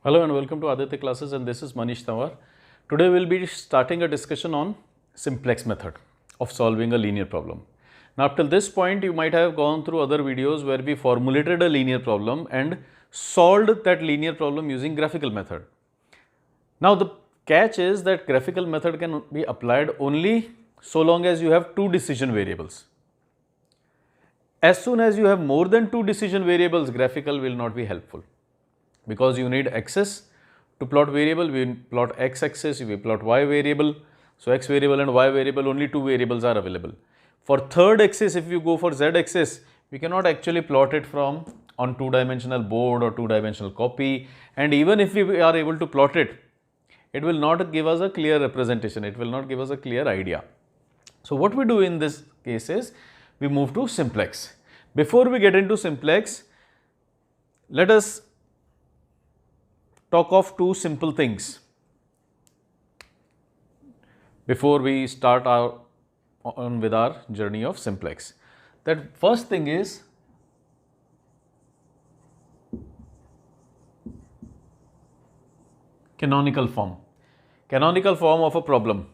Hello and welcome to Aditya classes, and this is Manish Tawar. Today we will be starting a discussion on simplex method of solving a linear problem. Now up till this point you might have gone through other videos where we formulated a linear problem and solved that linear problem using graphical method. Now the catch is that graphical method can be applied only so long as you have two decision variables. As soon as you have more than two decision variables, graphical will not be helpful. Because you need axis to plot variable, we plot x axis, we plot y variable. So x variable and y variable, only two variables are available. For third axis, if you go for z axis, we cannot actually plot it from on two-dimensional board or two-dimensional copy, and even if we are able to plot it, it will not give us a clear representation, it will not give us a clear idea. So what we do in this case is, we move to simplex. Before we get into simplex, let us talk of two simple things before we start on with our journey of simplex. That first thing is canonical form. Canonical form of a problem.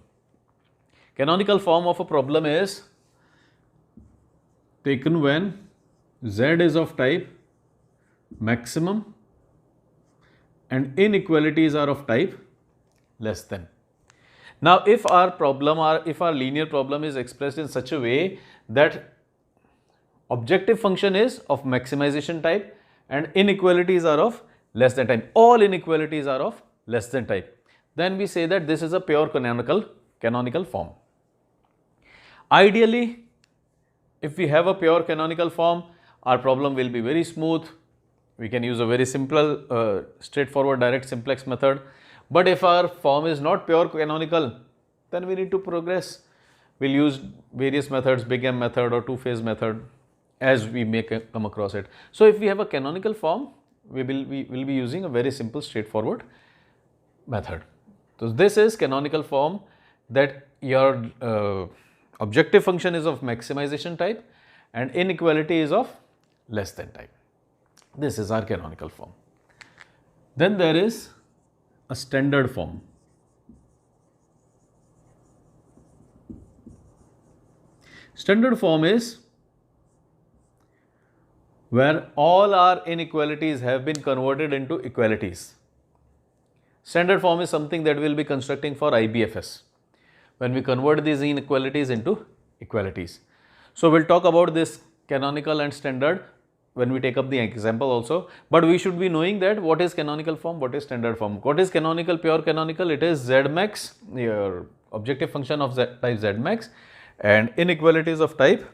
Canonical form of a problem is taken when z is of type maximum and inequalities are of type less than. Now, if our problem or if our linear problem is expressed in such a way that objective function is of maximization type and inequalities are of less than type, all inequalities are of less than type, then we say that this is a pure canonical form. Ideally, if we have a pure canonical form, our problem will be very smooth. We can use a very simple, straightforward direct simplex method. But if our form is not pure canonical, then we need to progress. We'll use various methods, big M method or two-phase method as we may come across it. So if we have a canonical form, we will be using a very simple straightforward method. So this is canonical form, that your objective function is of maximization type and inequality is of less than type. This is our canonical form. Then there is a standard form. Standard form is where all our inequalities have been converted into equalities. Standard form is something that we will be constructing for IBFS, when we convert these inequalities into equalities. So we'll talk about this canonical and standard when we take up the example also, but we should be knowing that what is canonical form, what is standard form. What is canonical, pure canonical? It is z max, your objective function of type z max, and inequalities of type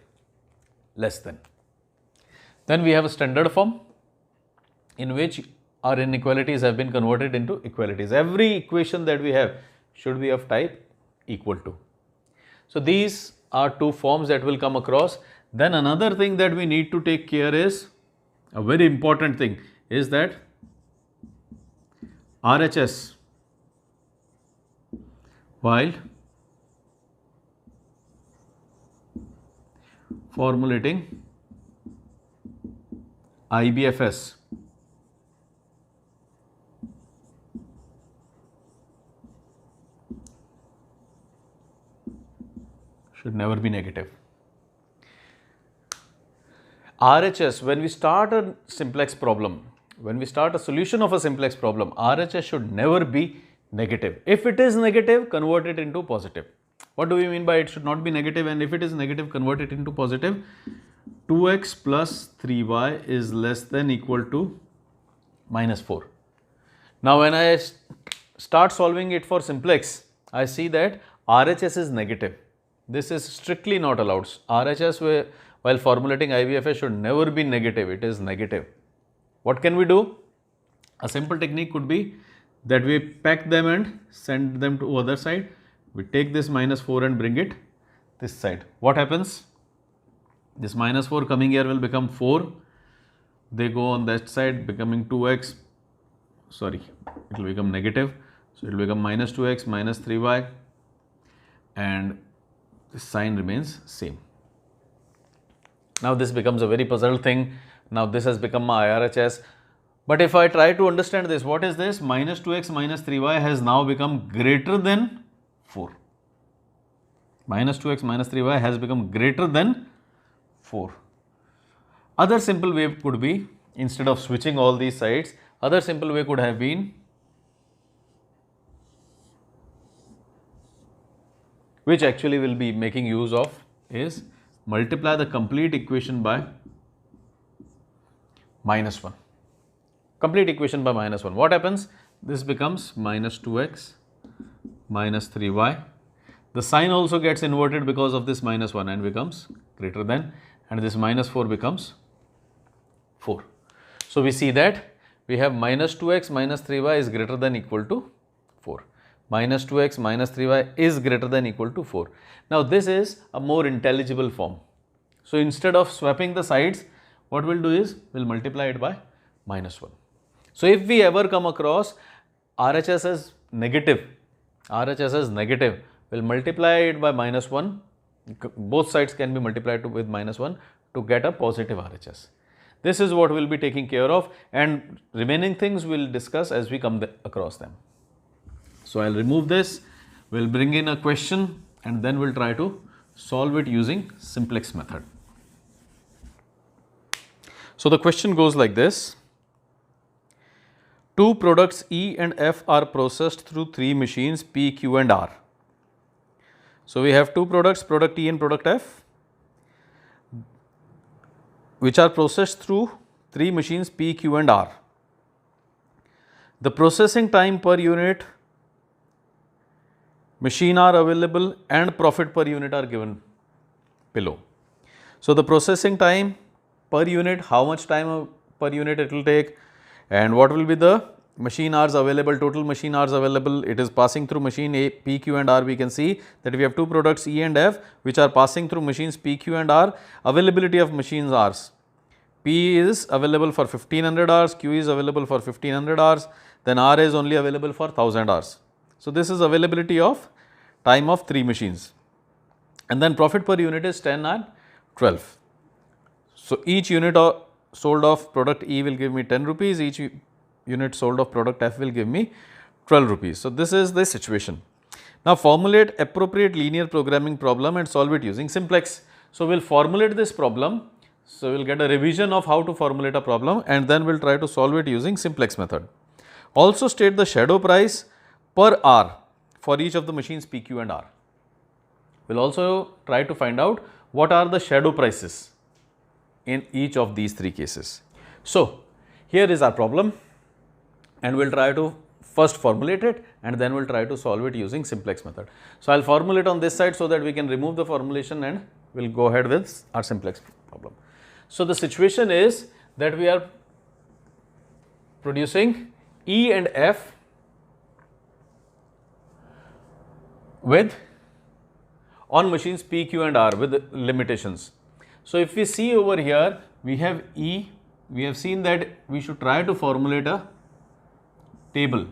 less than. Then we have a standard form in which our inequalities have been converted into equalities. Every equation that we have should be of type equal to. So these are two forms that will come across. Then another thing that we need to take care is, a very important thing is that RHS, while formulating IBFS, should never be negative. RHS, when we start a simplex problem, when we start a solution of a simplex problem, RHS should never be negative. If it is negative, convert it into positive. What do we mean by it should not be negative? And if it is negative, convert it into positive. 2x plus 3y is less than equal to minus 4. Now when I start solving it for simplex, I see that RHS is negative. This is strictly not allowed. RHS while formulating IBFS should never be negative, it is negative. What can we do? A simple technique could be that we pack them and send them to other side. We take this minus 4 and bring it this side. What happens? This minus 4 coming here will become 4. They go on that side becoming 2x. Sorry, it will become negative. So it will become minus 2x minus 3y, and the sign remains same. Now this becomes a very puzzled thing. Now this has become my RHS. But if I try to understand this, what is this? Minus 2x minus 3y has now become greater than 4. Minus 2x minus 3y has become greater than 4. Other simple way could be, instead of switching all these sides, other simple way could have been, which actually will be making use of, is multiply the complete equation by minus 1. Complete equation by minus 1. What happens? This becomes minus 2x minus 3y. The sign also gets inverted because of this minus 1 and becomes greater than, and this minus 4 becomes 4. So we see that we have minus 2x minus 3y is greater than equal to 4. Minus 2x minus 3y is greater than equal to 4. Now this is a more intelligible form. So instead of swapping the sides, what we'll do is we'll multiply it by minus 1. So if we ever come across RHS as negative, we'll multiply it by minus 1. Both sides can be multiplied with minus 1 to get a positive RHS. This is what we'll be taking care of, and remaining things we'll discuss as we come across them. So I'll remove this, we'll bring in a question, and then we'll try to solve it using simplex method. So the question goes like this. Two products E and F are processed through three machines P, Q and R. So we have two products, product E and product F, which are processed through three machines P, Q and R. The processing time per unit machine are available and profit per unit are given below. So the processing time per unit, how much time per unit it will take, and what will be the machine hours available, total machine hours available. It is passing through machine A, P, Q and R. We can see that we have two products E and F which are passing through machines P, Q and R. Availability of machines hours. P is available for 1500 hours, Q is available for 1500 hours, then R is only available for 1000 hours. So this is availability of time of three machines. And then profit per unit is 10 and 12. So each unit sold of product E will give me 10 rupees, each unit sold of product F will give me 12 rupees. So this is the situation. Now formulate appropriate linear programming problem and solve it using simplex. So we'll formulate this problem. So we'll get a revision of how to formulate a problem, and then we'll try to solve it using simplex method. Also state the shadow price per hour for each of the machines P, Q and R. We'll also try to find out what are the shadow prices in each of these three cases. So here is our problem, and we'll try to first formulate it, and then we'll try to solve it using simplex method. So I'll formulate on this side so that we can remove the formulation and we'll go ahead with our simplex problem. So the situation is that we are producing E and F with on machines P, Q and R with limitations. So if we see over here, we have E, we have seen that we should try to formulate a table.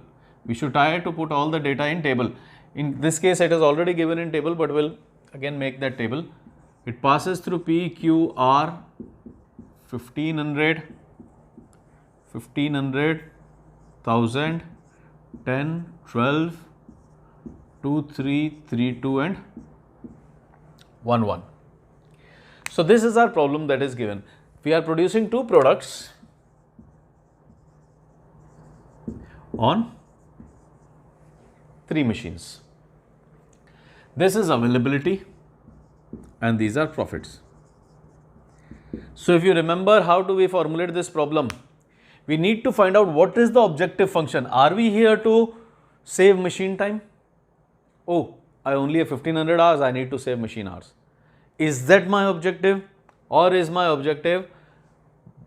We should try to put all the data in table. In this case, it is already given in table, but we'll again make that table. It passes through P, Q, R, 1500, 1500, 1000, 10, 12, 2, 3, 3, 2 and 1, 1. So this is our problem that is given. We are producing two products on three machines. This is availability and these are profits. So if you remember, how do we formulate this problem? We need to find out what is the objective function. Are we here to save machine time? Oh, I only have 1500 hours, I need to save machine hours. Is that my objective, or is my objective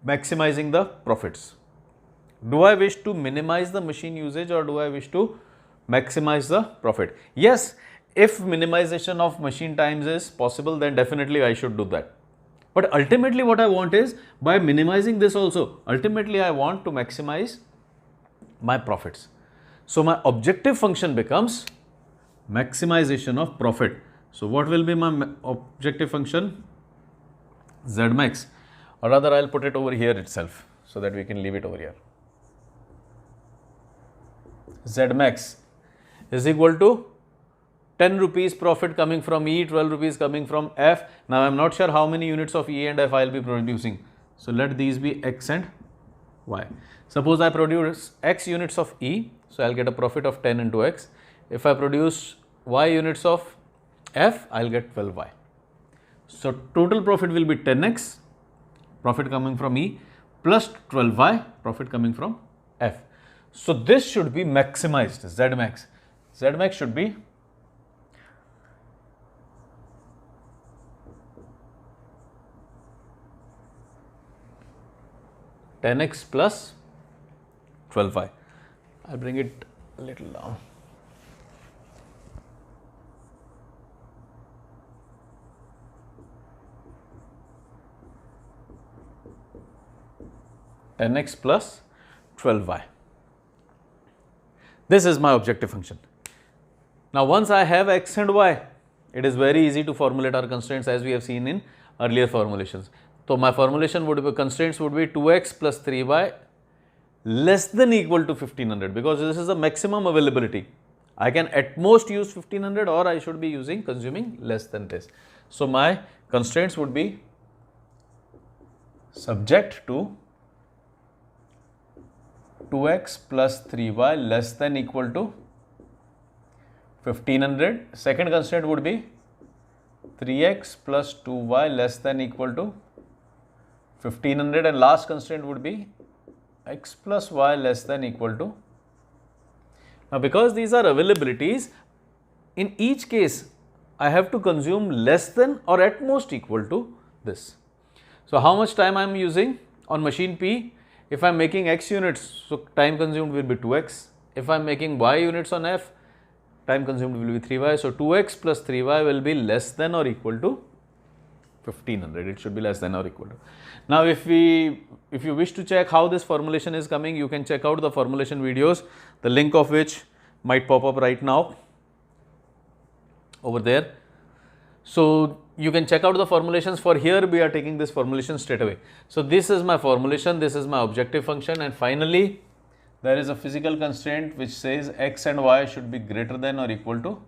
maximizing the profits? Do I wish to minimize the machine usage, or do I wish to maximize the profit? Yes, if minimization of machine times is possible, then definitely I should do that. But ultimately what I want is, by minimizing this also, ultimately I want to maximize my profits. So my objective function becomes maximization of profit. So what will be my objective function? Z max, or rather I'll put it over here itself so that we can leave it over here. Z max is equal to 10 rupees profit coming from E, 12 rupees coming from F. Now I am not sure how many units of E and F I will be producing. So let these be X and Y. Suppose I produce X units of E, so I will get a profit of 10 into X. If I produce Y units of F, I will get 12Y. So total profit will be 10X, profit coming from E, plus 12Y, profit coming from F. So this should be maximized, Z max. Z max should be 10x plus 12y. I'll bring it a little down. X plus 12y. This is my objective function. Now once I have x and y, it is very easy to formulate our constraints as we have seen in earlier formulations. So my formulation would be, constraints would be 2x plus 3y less than equal to 1500, because this is the maximum availability. I can at most use 1500, or I should be consuming less than this. So my constraints would be subject to 2x plus 3y less than equal to 1500. Second constraint would be 3x plus 2y less than equal to 1500, and last constraint would be x plus y less than equal to. Now because these are availabilities, in each case I have to consume less than or at most equal to this. So how much time I am using on machine P? If I am making x units, so time consumed will be 2x. If I am making y units on F, time consumed will be 3y. So 2x plus 3y will be less than or equal to 1500. It should be less than or equal to. Now if you wish to check how this formulation is coming, you can check out the formulation videos, the link of which might pop up right now over there. So you can check out the formulations. For here we are taking this formulation straight away. So this is my formulation, this is my objective function, and finally there is a physical constraint which says x and y should be greater than or equal to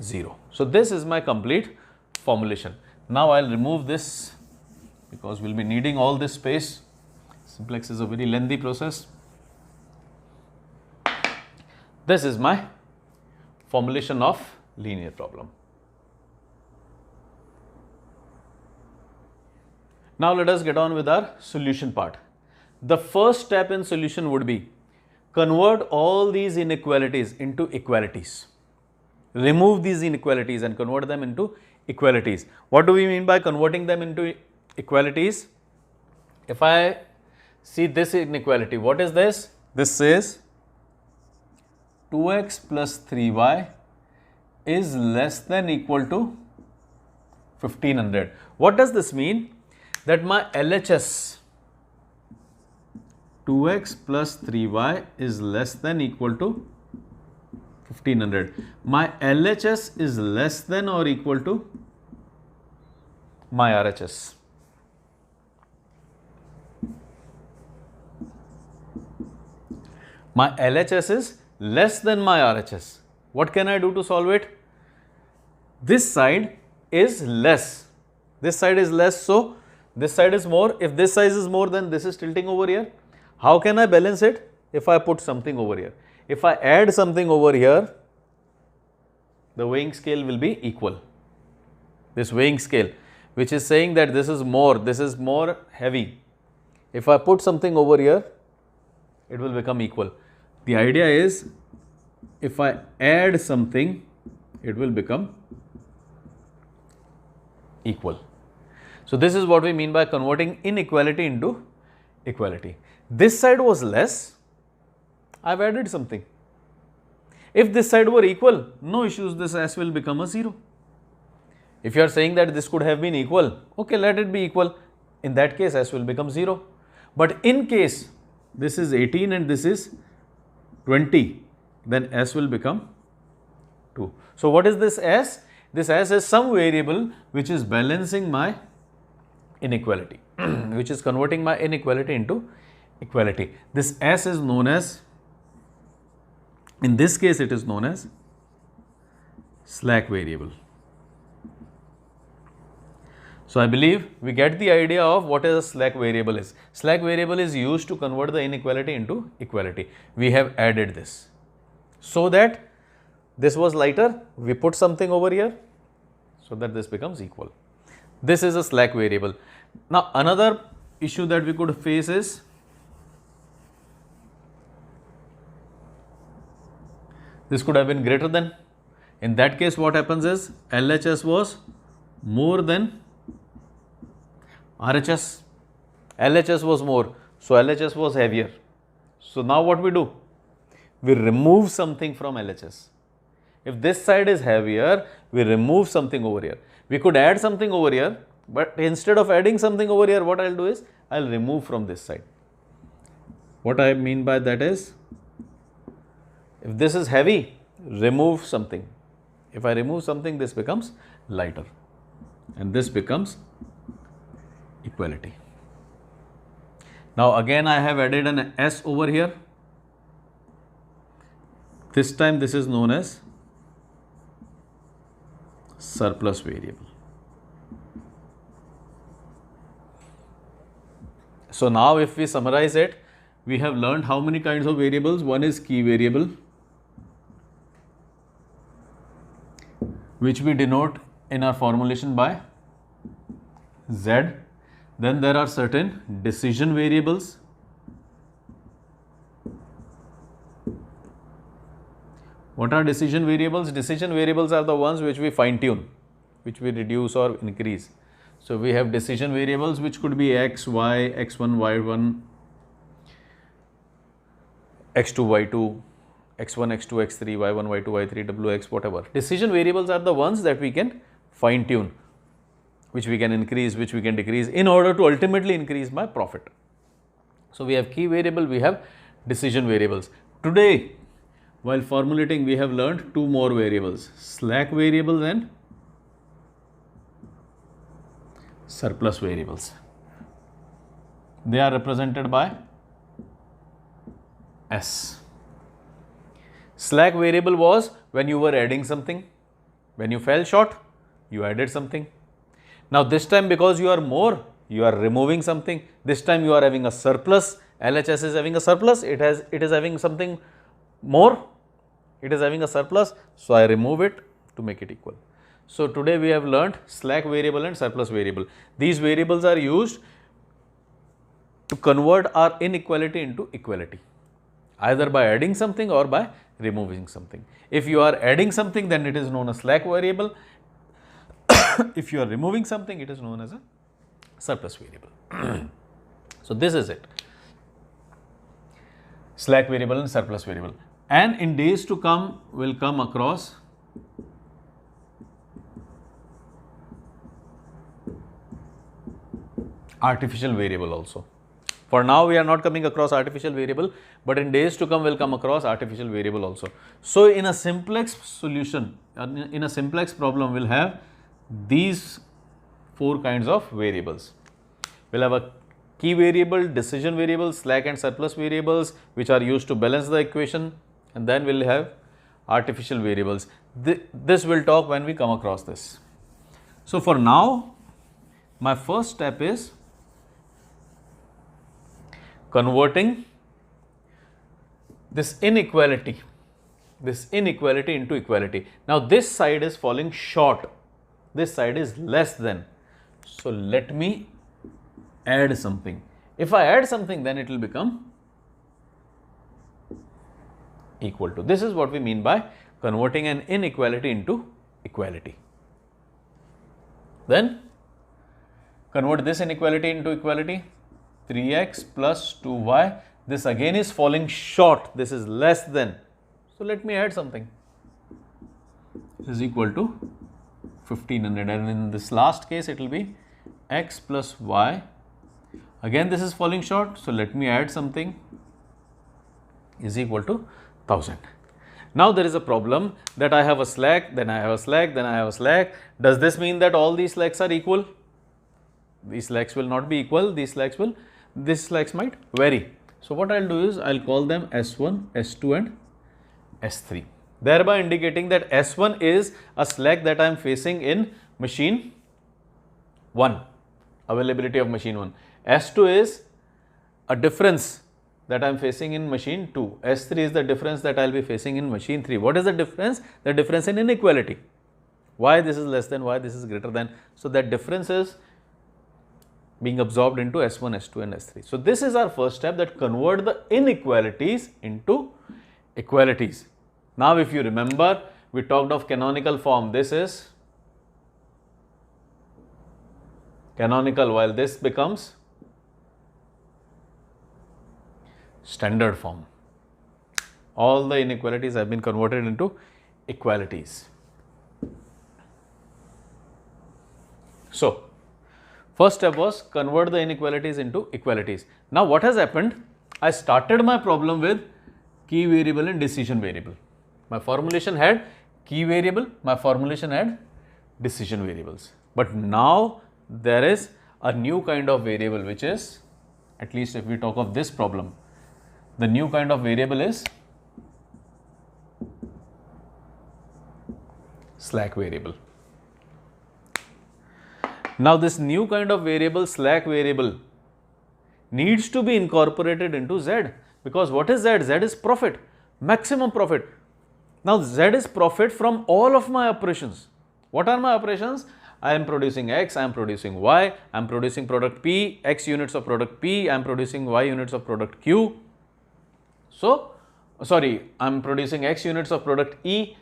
0. So this is my complete formulation. Now I'll remove this because we'll be needing all this space. Simplex is a very lengthy process. This is my formulation of linear problem. Now let us get on with our solution part. The first step in solution would be convert all these inequalities into equalities. Remove these inequalities and convert them into equalities. What do we mean by converting them into equalities? If I see this inequality, what is this? This says 2x plus 3y is less than equal to 1500. What does this mean? That my LHS 2x plus 3y is less than equal to 1500. My LHS is less than or equal to my RHS. My LHS is less than my RHS. What can I do to solve it? This side is less. This side is less, so this side is more. If this size is more, then this is tilting over here. How can I balance it? If I put something over here. If I add something over here, the weighing scale will be equal. This weighing scale, which is saying that this is more heavy. If I put something over here, it will become equal. The idea is, if I add something, it will become equal. So this is what we mean by converting inequality into equality. This side was less, I've added something. If this side were equal, no issues, this S will become a 0. If you are saying that this could have been equal, okay, let it be equal. In that case, S will become 0. But in case this is 18 and this is 20, then S will become 2. So what is this S? This S is some variable which is balancing my inequality, which is converting my inequality into equality. This S is known as In this case, it is known as slack variable. So I believe we get the idea of what a slack variable is. Slack variable is used to convert the inequality into equality. We have added this so that this was lighter. We put something over here so that this becomes equal. This is a slack variable. Now another issue that we could face is this could have been greater than. In that case, what happens is LHS was more than RHS. LHS was more, so LHS was heavier. So now what we do? We remove something from LHS. If this side is heavier, we remove something over here. We could add something over here, but instead of adding something over here, what I'll do is I'll remove from this side. What I mean by that is, if this is heavy, remove something. If I remove something, this becomes lighter and this becomes equality. Now again I have added an S over here. This time this is known as surplus variable. So now if we summarize it, we have learned how many kinds of variables. One is key variable, which we denote in our formulation by Z. Then there are certain decision variables. What are decision variables? Decision variables are the ones which we fine tune, which we reduce or increase. So we have decision variables which could be x, y, x1, y1, x2, y2, x1, x2, x3, y1, y2, y3, wx, whatever. Decision variables are the ones that we can fine tune, which we can increase, which we can decrease in order to ultimately increase my profit. So we have key variable, we have decision variables. Today, while formulating, we have learned two more variables, slack variables and surplus variables. They are represented by S. Slack variable was when you were adding something. When you fell short, you added something. Now this time, because you are more, you are removing something. This time you are having a surplus. LHS is having a surplus. It is having something more. It is having a surplus. So I remove it to make it equal. So today we have learned slack variable and surplus variable. These variables are used to convert our inequality into equality, either by adding something or by removing something. If you are adding something, then it is known as slack variable. If you are removing something, it is known as a surplus variable. So this is it, slack variable and surplus variable. And in days to come, we'll come across artificial variable also. For now, we are not coming across artificial variable, but in days to come, we'll come across artificial variable also. So in a simplex solution, in a simplex problem, we'll have these four kinds of variables. We'll have a key variable, decision variable, slack and surplus variables, which are used to balance the equation, and then we'll have artificial variables. This we'll talk when we come across this. So for now, my first step is converting this inequality into equality. Now this side is falling short, this side is less than. So let me add something. If I add something, then it will become equal to. This is what we mean by converting an inequality into equality. Then convert this inequality into equality. 3x plus 2y, this again is falling short, this is less than. So let me add something. This is equal to 1500, and in this last case it will be x plus y. Again this is falling short, so let me add something, is equal to 1000. Now there is a problem that I have a slack, then I have a slack, then I have a slack. Does this mean that all these slacks are equal? These slacks will not be equal, these slacks might vary. So what I'll do is I'll call them S1, S2 and S3, thereby indicating that S1 is a slack that I am facing in machine 1, availability of machine 1. S2 is a difference that I am facing in machine 2. S3 is the difference that I will be facing in machine 3. What is the difference? The difference in inequality. Why this is less than, why this is greater than. So, that difference is being absorbed into S1, S2 and S3. So, this is our first step, that convert the inequalities into equalities. Now, if you remember, we talked of canonical form. This is canonical, while this becomes standard form. All the inequalities have been converted into equalities. So, first step was convert the inequalities into equalities. Now, what has happened? I started my problem with key variable and decision variable. My formulation had key variable, my formulation had decision variables. But now there is a new kind of variable, which is, at least if we talk of this problem, the new kind of variable is slack variable. Now, this new kind of variable, slack variable, needs to be incorporated into Z, because what is Z? Z is profit, maximum profit. Now, Z is profit from all of my operations. What are my operations? I am producing X, I am producing Y, I am producing product P, X units of product P, I am producing Y units of product Q. So, sorry, I am producing X units of product E,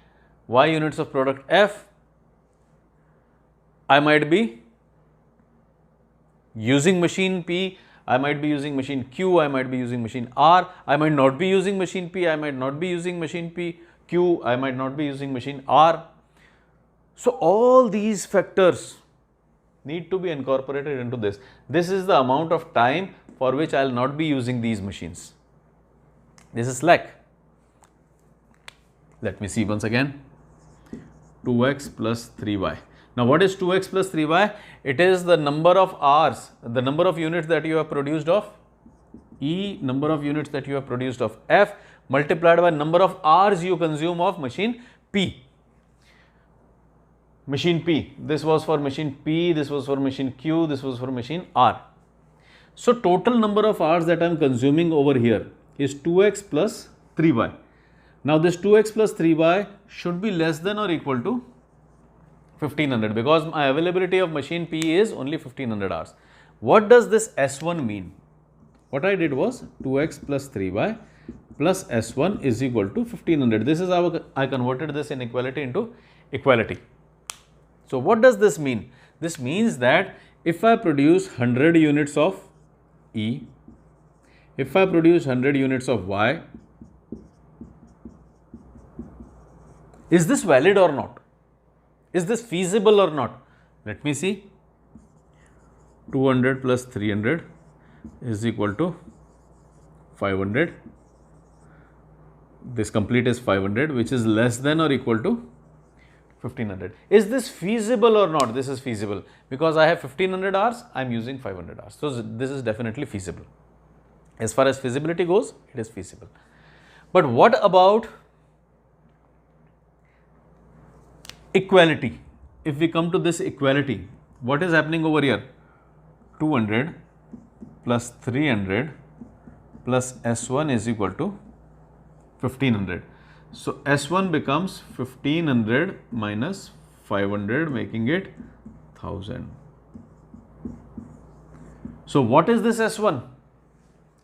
Y units of product F. I might be using machine P, I might be using machine Q, I might be using machine R, I might not be using machine P, I might not be using machine P, Q, I might not be using machine R. So, all these factors need to be incorporated into this. This is the amount of time for which I will not be using these machines. This is slack. Let me see once again. 2x plus 3y. Now, what is 2x plus 3y? It is the number of hours, the number of units that you have produced of E, number of units that you have produced of F, multiplied by number of hours you consume of machine P. Machine P, this was for machine P, this was for machine Q, this was for machine R. So, total number of hours that I am consuming over here is 2x plus 3y. Now, this 2x plus 3y should be less than or equal to 1500, because my availability of machine P is only 1500 hours. What does this S1 mean? What I did was 2x plus 3y plus S1 is equal to 1500. This is how I converted this inequality into equality. So, what does this mean? This means that if I produce 100 units of E, if I produce 100 units of Y, is this valid or not? Is this feasible or not? Let me see. 200 plus 300 is equal to 500. This complete is 500, which is less than or equal to 1500. Is this feasible or not? This is feasible, because I have 1500 hours, I am using 500 hours. So, this is definitely feasible. As far as feasibility goes, it is feasible. But what about equality? If we come to this equality, what is happening over here? 200 plus 300 plus S1 is equal to 1500. So, S1 becomes 1500 minus 500, making it 1000. So, what is this S1?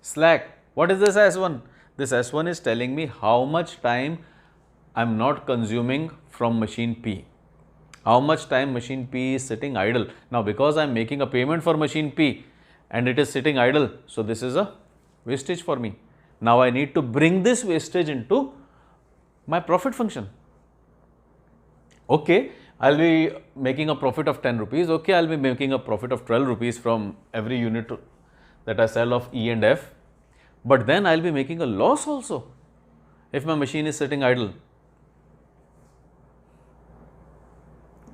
Slack. What is this S1? This S1 is telling me how much time I am not consuming from machine P. How much time machine P is sitting idle. Now, because I am making a payment for machine P and it is sitting idle, so this is a wastage for me. Now, I need to bring this wastage into my profit function. Okay, I will be making a profit of 10 rupees. Okay, I will be making a profit of 12 rupees from every unit that I sell of E and F. But then I will be making a loss also if my machine is sitting idle.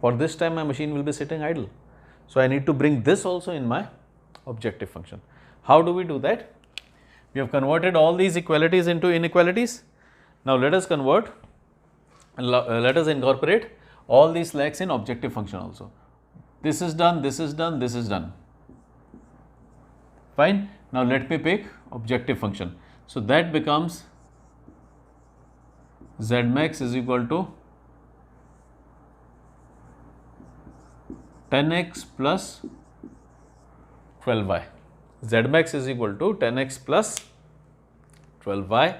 For this time my machine will be sitting idle. So, I need to bring this also in my objective function. How do we do that? We have converted all these equalities into inequalities. Now let us convert, let us incorporate all these slacks in objective function also. This is done, this is done, this is done. Fine. Now let me pick objective function. So that becomes Zmax is equal to 10x plus 12y. Zmax is equal to 10x plus 12y.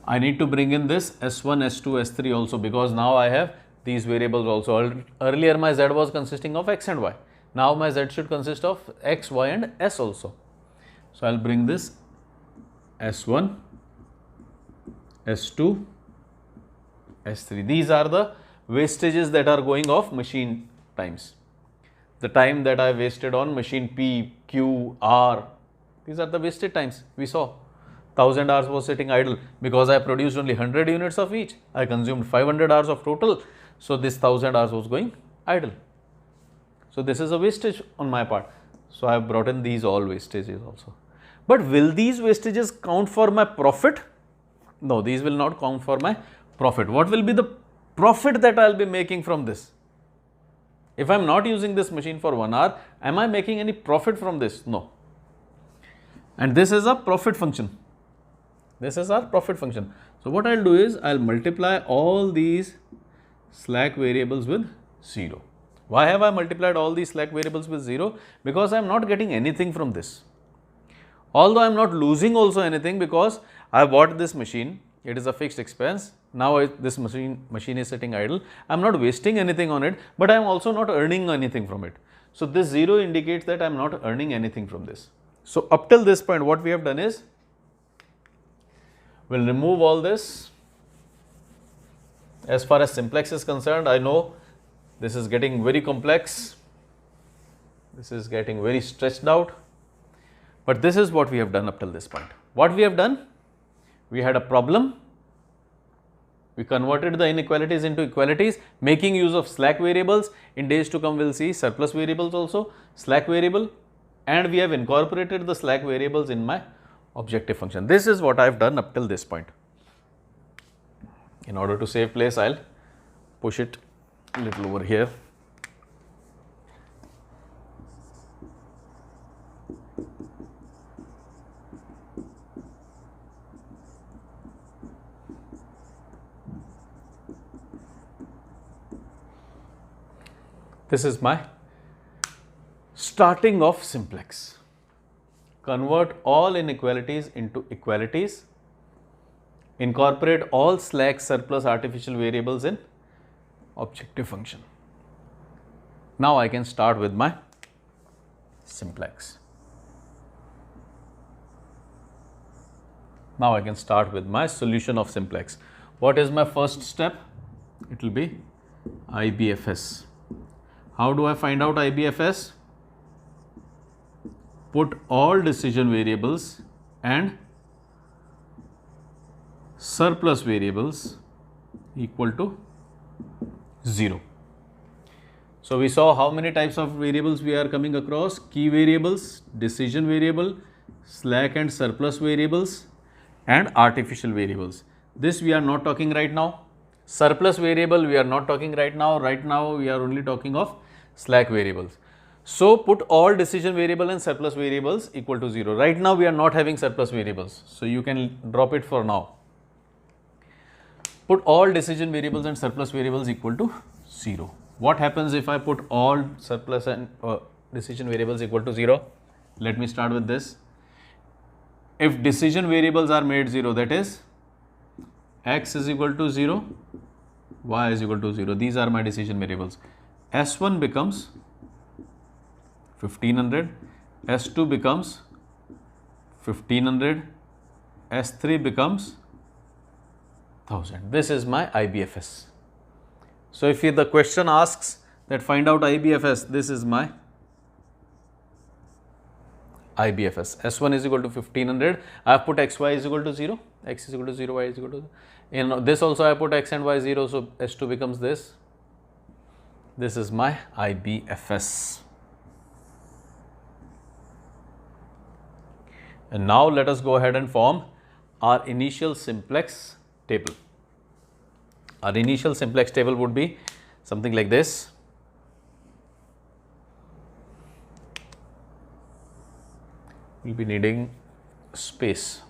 I need to bring in this S1, S2, S3 also, because now I have these variables also. Earlier my Z was consisting of X and Y. Now my Z should consist of X, Y and S also. So I will bring this S1, S2, S3. These are the wastages that are going off machine times. The time that I wasted on machine P, Q, R, these are the wasted times. We saw 1000 hours was sitting idle because I produced only 100 units of each. I consumed 500 hours of total. So this 1000 hours was going idle. So this is a wastage on my part. So I have brought in these all wastages also. But will these wastages count for my profit? No, these will not count for my profit. What will be the profit that I will be making from this? If I am not using this machine for 1 hour, am I making any profit from this? No. And this is a profit function. This is our profit function. So what I will do is I will multiply all these slack variables with 0. Why have I multiplied all these slack variables with 0? Because I am not getting anything from this. Although I am not losing also anything, because I bought this machine, it is a fixed expense. Now this machine is sitting idle. I am not wasting anything on it, but I am also not earning anything from it. So this 0 indicates that I am not earning anything from this. So up till this point, what we have done is, we will remove all this. As far as Simplex is concerned, I know this is getting very complex. This is getting very stretched out. But this is what we have done up till this point. What we have done? We had a problem. We converted the inequalities into equalities, making use of slack variables. In days to come, we will see surplus variables also, slack variable, and we have incorporated the slack variables in my objective function. This is what I have done up till this point. In order to save place, I will push it a little over here. This is my starting of Simplex. Convert all inequalities into equalities. Incorporate all slack, surplus, artificial variables in objective function. Now I can start with my Simplex. Now I can start with my solution of Simplex. What is my first step? It will be IBFS. How do I find out IBFS? Put all decision variables and surplus variables equal to 0. So we saw how many types of variables we are coming across: key variables, decision variable, slack and surplus variables, and artificial variables. This we are not talking right now. Surplus variable we are not talking right now. Right now we are only talking of slack variables. So put all decision variable and surplus variables equal to 0. Right now we are not having surplus variables, so you can drop it for now. Put all decision variables and surplus variables equal to 0. What happens if I put all surplus and decision variables equal to 0? Let me start with this. If decision variables are made 0, that is x is equal to 0, y is equal to 0. These are my decision variables. S1 becomes 1500, S2 becomes 1500, S3 becomes 1000. This is my IBFS. So if the question asks that find out IBFS, this is my IBFS. S1 is equal to 1500. I have put xy is equal to 0, x is equal to 0, y is equal to 0. In this also I have put x and y 0, so S2 becomes this. This is my IBFS. And now let us go ahead and form our initial simplex table. Our initial simplex table would be something like this. We'll be needing space.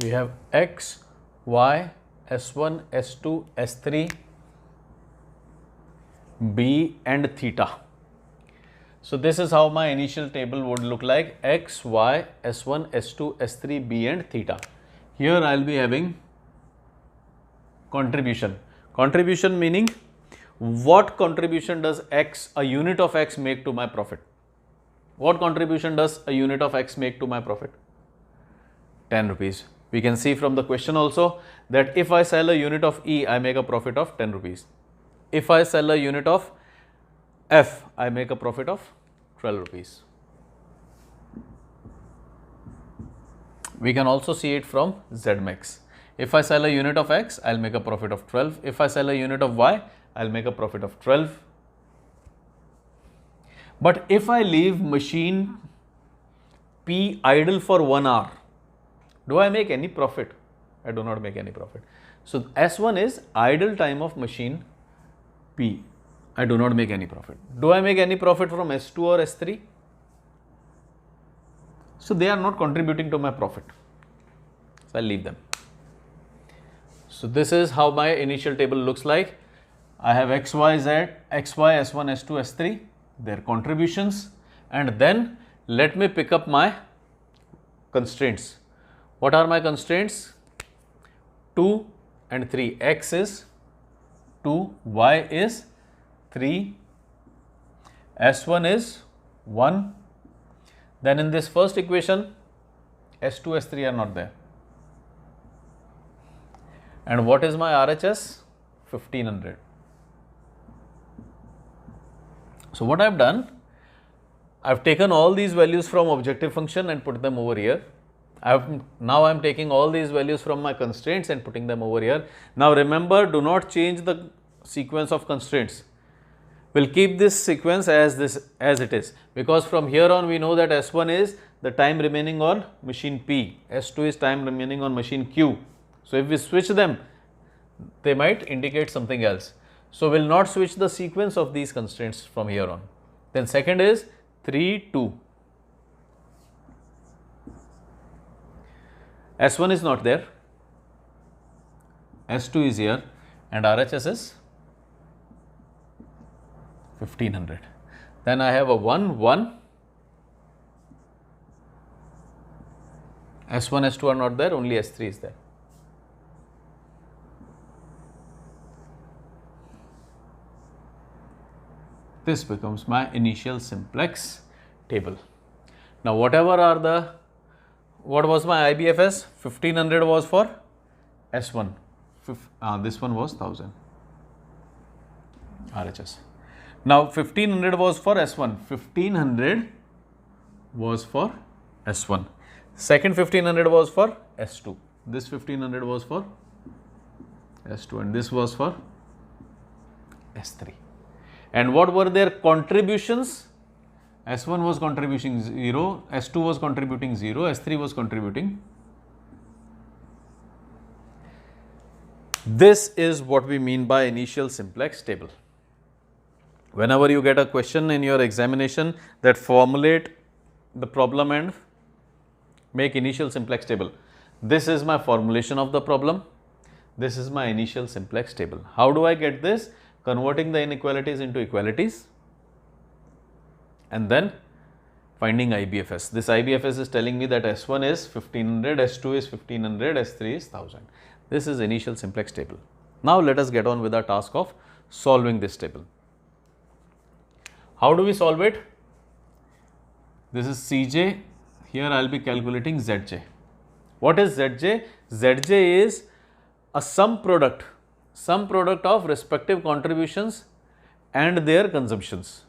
We have x, y, s1, s2, s3, b and theta. So this is how my initial table would look like: x, y, s1, s2, s3, b and theta. Here I will be having contribution. Contribution meaning what contribution does x, a unit of x, make to my profit? What contribution does a unit of x make to my profit? 10 rupees. We can see from the question also that if I sell a unit of E, I make a profit of 10 rupees. If I sell a unit of F, I make a profit of 12 rupees. We can also see it from Z-max. If I sell a unit of X, I'll make a profit of 12. If I sell a unit of Y, I'll make a profit of 12. But if I leave machine P idle for 1 hour, do I make any profit? I do not make any profit. So S1 is idle time of machine P. I do not make any profit. Do I make any profit from S2 or S3? So they are not contributing to my profit. So I'll leave them. So this is how my initial table looks like. I have X, Y, Z, X, Y, S1, S2, S3, their contributions, and then let me pick up my constraints. What are my constraints? 2 and 3. X is 2, Y is 3, S1 is 1. Then in this first equation, S2, S3 are not there. And what is my RHS? 1500. So what I have done, I have taken all these values from objective function and put them over here. Now I am taking all these values from my constraints and putting them over here. Now remember, do not change the sequence of constraints. We'll keep this sequence as it is, because from here on we know that S1 is the time remaining on machine P, S2 is time remaining on machine Q. So if we switch them, they might indicate something else. So we'll not switch the sequence of these constraints from here on. Then second is 3, 2. S1 is not there, S2 is here, and RHS is 1500. Then I have a 1, 1, S1, S2 are not there, only S3 is there. This becomes my initial simplex table. Now whatever are the, what was my IBFS? 1500 was for S1, this one was 1000 RHS. Now 1500 was for S1, 1500 was for S1, second 1500 was for S2, this 1500 was for S2 and this was for S3. And what were their contributions? S1 was contributing 0, S2 was contributing 0, S3 was contributing. This is what we mean by initial simplex table. Whenever you get a question in your examination that formulate the problem and make initial simplex table, this is my formulation of the problem, this is my initial simplex table. How do I get this? Converting the inequalities into equalities and then finding IBFS. This IBFS is telling me that S1 is 1500, S2 is 1500, S3 is 1000. This is initial simplex table. Now let us get on with our task of solving this table. How do we solve it? This is Cj, here I will be calculating Zj. What is Zj? Zj is a sum product of respective contributions and their consumptions.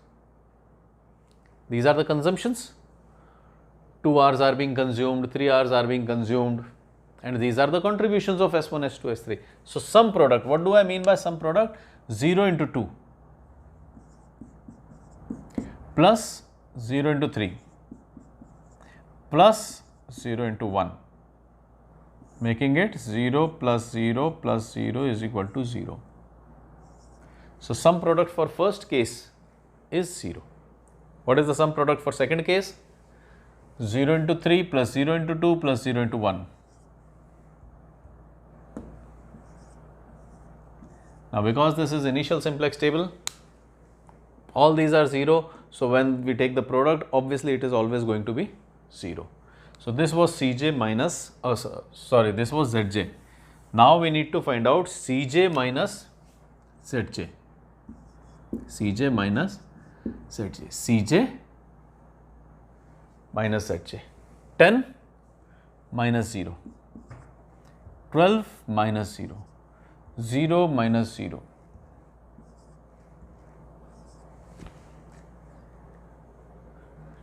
These are the consumptions. 2 hours are being consumed, 3 hours are being consumed, and these are the contributions of S1, S2, S3. So, sum product, what do I mean by sum product? 0 into 2 plus 0 into 3 plus 0 into 1, making it 0 plus 0 plus 0 is equal to 0. So, sum product for first case is 0. What is the sum product for second case? 0 into 3 plus 0 into 2 plus 0 into 1. Now, because this is initial simplex table, all these are 0. So, when we take the product, obviously it is always going to be 0. So, this was Cj minus, this was Zj. Now, we need to find out Cj minus Zj. Cj minus Zj. Cj minus Zj. 10 minus 0. 12 minus 0. 0 minus 0.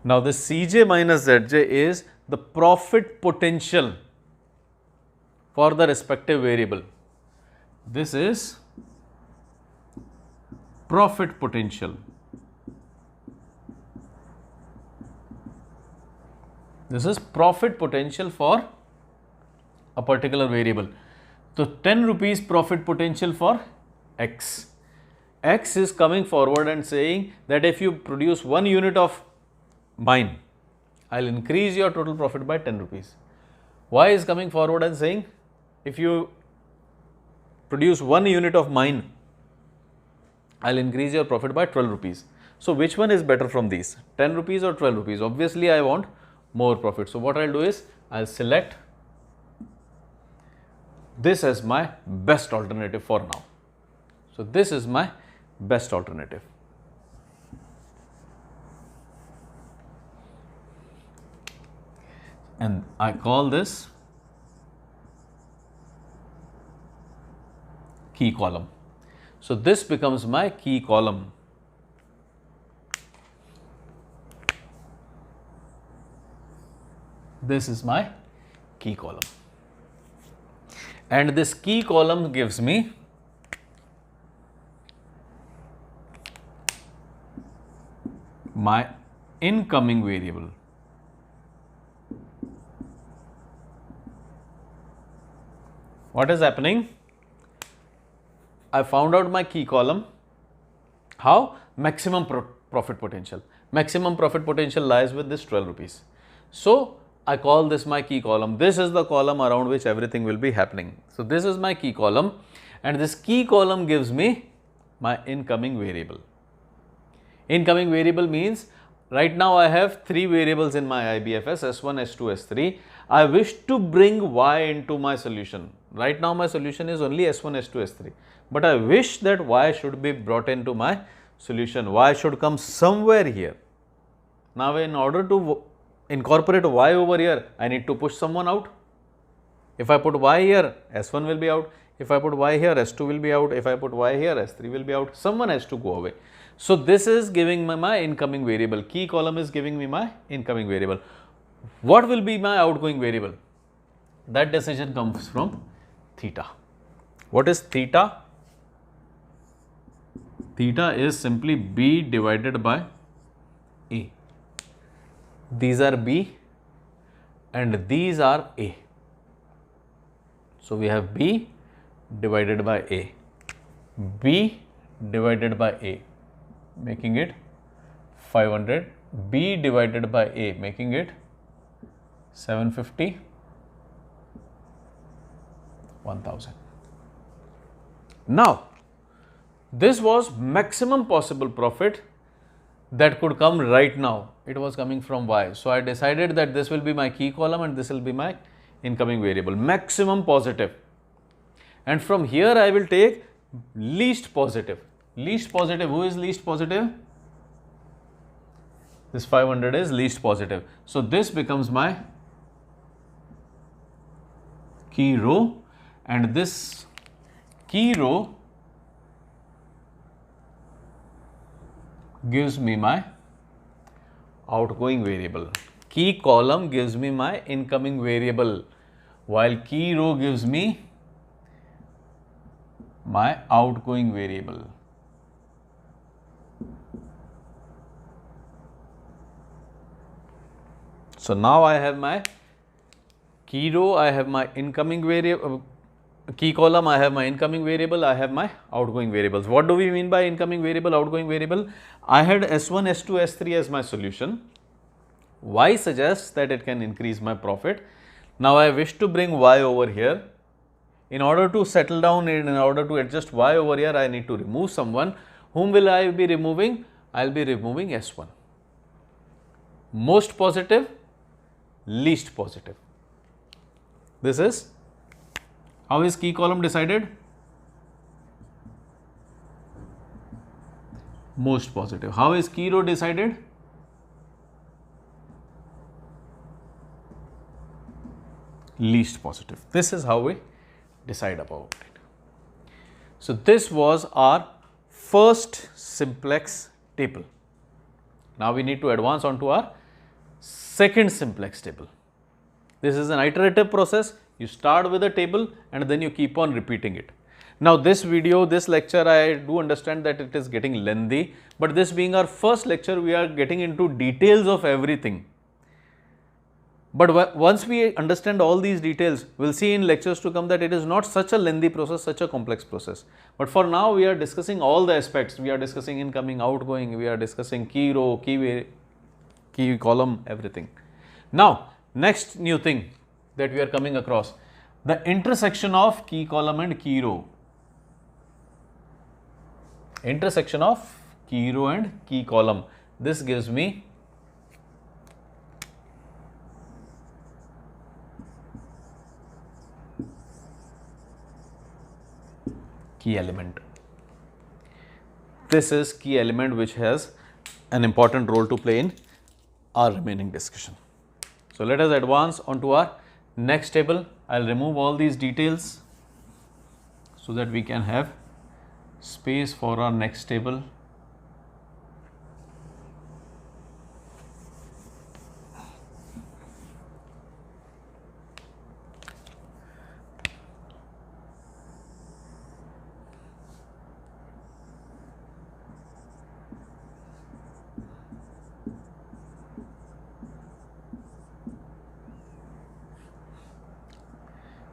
Now, this Cj minus Zj is the profit potential for the respective variable. This is profit potential. This is profit potential for a particular variable. So, 10 rupees profit potential for X. X is coming forward and saying that if you produce 1 unit of mine, I will increase your total profit by 10 rupees. Y is coming forward and saying if you produce 1 unit of mine, I will increase your profit by 12 rupees. So, which one is better from these, 10 rupees or 12 rupees? Obviously, I want more profit. So, what I will do is I will select this as my best alternative for now. So, this is my best alternative. And I call this key column. So, this becomes my key column. This is my key column. And this key column gives me my incoming variable. What is happening? I found out my key column. How? Maximum profit potential. Maximum profit potential lies with this 12 rupees. So, I call this my key column. This is the column around which everything will be happening. So, this is my key column, and this key column gives me my incoming variable. Incoming variable means right now I have 3 variables in my IBFS, S1, S2, S3. I wish to bring Y into my solution. Right now my solution is only S1, S2, S3. But I wish that Y should be brought into my solution. Y should come somewhere here. Now, in order to incorporate Y over here, I need to push someone out. If I put Y here, S1 will be out. If I put Y here, S2 will be out. If I put Y here, S3 will be out. Someone has to go away. So, this is giving me my incoming variable. Key column is giving me my incoming variable. What will be my outgoing variable? That decision comes from theta. What is theta? Theta is simply B divided by A. These are B and these are A. So, we have B divided by A, B divided by A, making it 500, B divided by A, making it 750, 1000. Now, this was maximum possible profit that could come right now. It was coming from Y. So, I decided that this will be my key column and this will be my incoming variable, maximum positive. And from here I will take least positive. Least positive, who is least positive? This 500 is least positive. So this becomes my key row, and this key row gives me my outgoing variable. Key column gives me my incoming variable, while key row gives me my outgoing variable. So now I have my key row, I have my incoming variable, key column, I have my incoming variable, I have my outgoing variables. What do we mean by incoming variable, outgoing variable? I had S1, S2, S3 as my solution. Y suggests that it can increase my profit. Now I wish to bring Y over here. In order to settle down, in order to adjust Y over here, I need to remove someone. Whom will I be removing? I will be removing S1. Most positive, least positive. This is how is key column decided? Most positive. How is key row decided? Least positive. This is how we decide about it. So this was our first simplex table. Now we need to advance on to our second simplex table. This is an iterative process. You start with a table and then you keep on repeating it. Now this video, this lecture, I do understand that it is getting lengthy, but this being our first lecture, we are getting into details of everything. But once we understand all these details, we'll see in lectures to come that it is not such a lengthy process, such a complex process. But for now, we are discussing all the aspects. We are discussing incoming, outgoing, we are discussing key row, key column, everything. Now, next new thing that we are coming across, the intersection of key column and key row. Intersection of key row and key column. This gives me key element. This is key element which has an important role to play in our remaining discussion. So let us advance on to our next table. I'll remove all these details so that we can have space for our next table.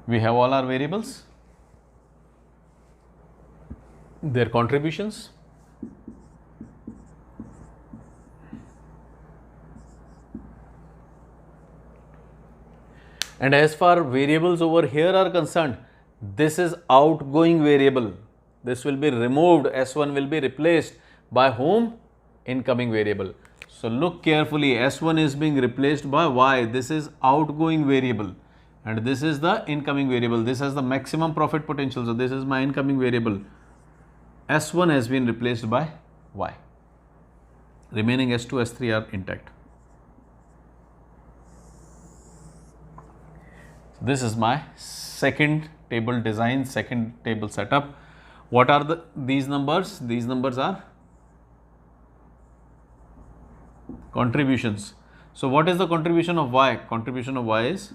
We have all our variables, their contributions, and as far variables over here are concerned, this is outgoing variable. This will be removed, S1 will be replaced by whom? Incoming variable. So look carefully, S1 is being replaced by Y. This is outgoing variable. And this is the incoming variable. This has the maximum profit potential. So this is my incoming variable. S1 has been replaced by Y. Remaining S2, S3 are intact. This is my second table design, second table setup. What are these numbers? These numbers are contributions. So what is the contribution of Y? Contribution of Y is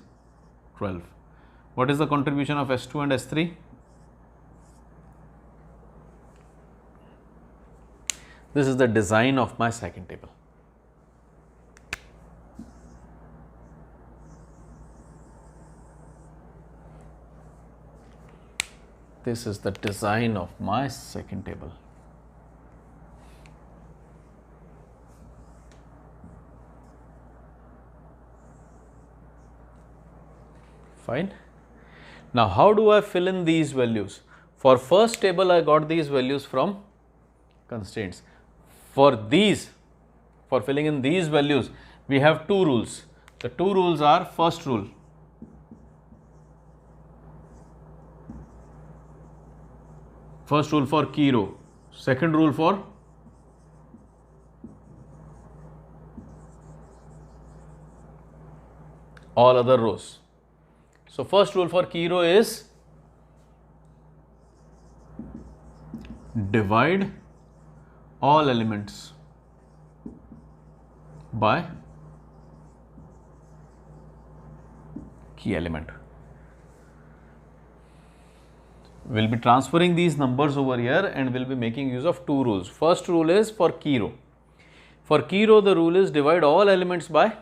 12. What is the contribution of S2 and S3? This is the design of my second table. This is the design of my second table. Fine. Now, how do I fill in these values? For first table, I got these values from constraints. For filling in these values, we have two rules. The two rules are: first rule, for key row, second rule for all other rows. So first rule for key row is divide all elements by key element. We'll be transferring these numbers over here and we'll be making use of two rules. First rule is for key row. For key row, the rule is divide all elements by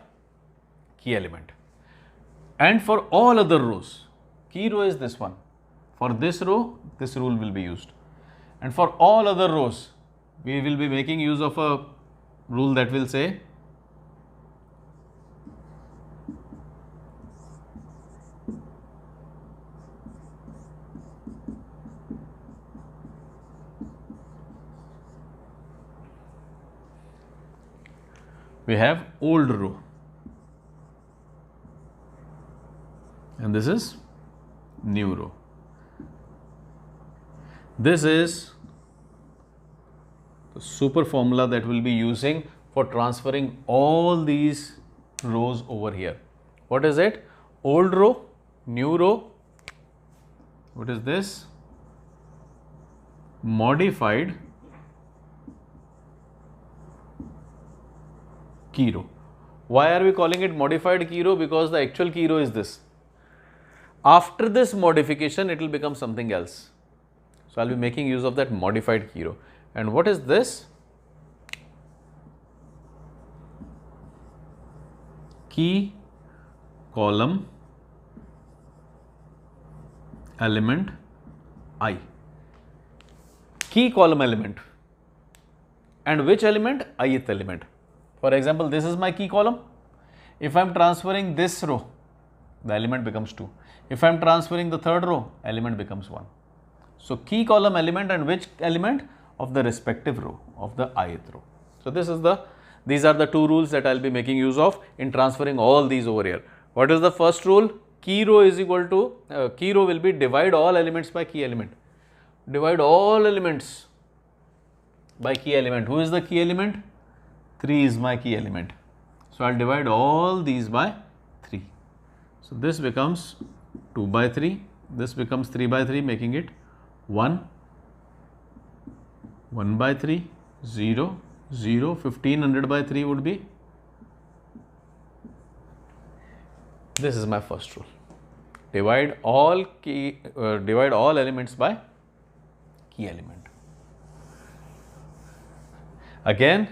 key element. And for all other rows, key row is this one. For this row, this rule will be used. And for all other rows, we will be making use of a rule that will say we have old row and this is new row. This is the super formula that we'll be using for transferring all these rows over here. What is it? Old row, new row. What is this? Modified key row. Why are we calling it modified key row? Because the actual key row is this. After this modification, it will become something else. So I'll be making use of that modified key row. And what is this? Key column element I. Key column element. And which element? Ith element. For example, this is my key column. If I am transferring this row, the element becomes 2. If I am transferring the third row, element becomes 1. So key column element and which element? Of the respective row of the ith row. So these are the two rules that I'll be making use of in transferring all these over here. What is the first rule? Key row is equal to key row will be divide all elements by key element. Divide all elements by key element. Who is the key element? 3 is my key element. So I'll divide all these by 3. So this becomes 2 by 3. This becomes 3 by 3, making it 1. 1 by 3, 0, 0, 1500 by 3 would be. This is my first rule. Divide all elements by key element. Again,